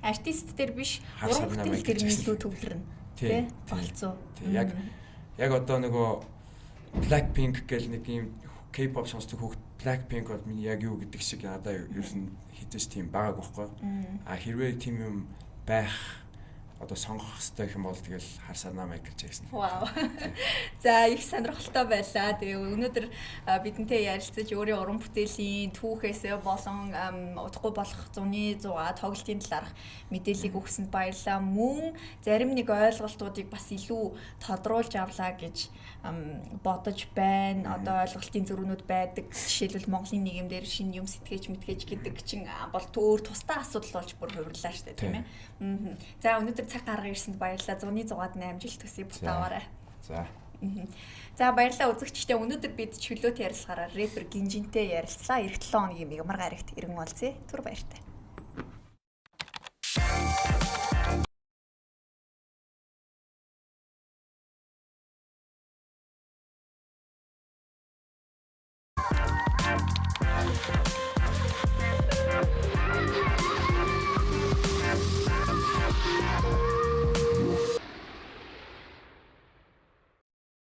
артист дээр биш уран бүтээл тэр нийлүү төвлөрнө тий болцоо. Яг одоо нөгөө Blackpink гэл нэг ийм K-pop сонсдог хүүхд Blackpink бол миний яг юу гэдэг шиг надаа ерөөсөн хизээс тийм байгааг байхгүй. Хэрвээ тийм юм байх одоо сонгох хэрэгтэй юм бол тэгэл хар сарнаа Michael Jackson. Вау. За их сонирхолтой байлаа. Тэгээ өнөөдөр бидэнтэй ярилцаж өөрийн уран бүтээлийн түүхээсээ болон удахгүй болох 100-100 тоглолтын талаарх мэдээллийг өгсөнд баярлалаа. Мөн зарим нэг ойлголтуудыг бас илүү тодруулж авлаа гэж бодож байна. Одоо ойлголтын зөрүүнүүд байдаг. Жишээлбэл Монголын нийгэмдэр шинэ юм сэтгэж гэдэг чинь бол өөр тусдаа асуудал болж бүр хувирлаа шүү дээ, тийм ээ. За өнөөдөр цаг гаргаж ирсэнд баярлалаа. 100-100-ад 8 жил төсөй бүтээвээрээ. За. За баярлалаа үзэгчдээ. Өнөөдөр бид чөлөөт ярилцлагаараа рэпер Гинжинтэй ярилцлаа. Эх 7 хоногийн ямар гарагт иргэн болзъя. Түр баяртай.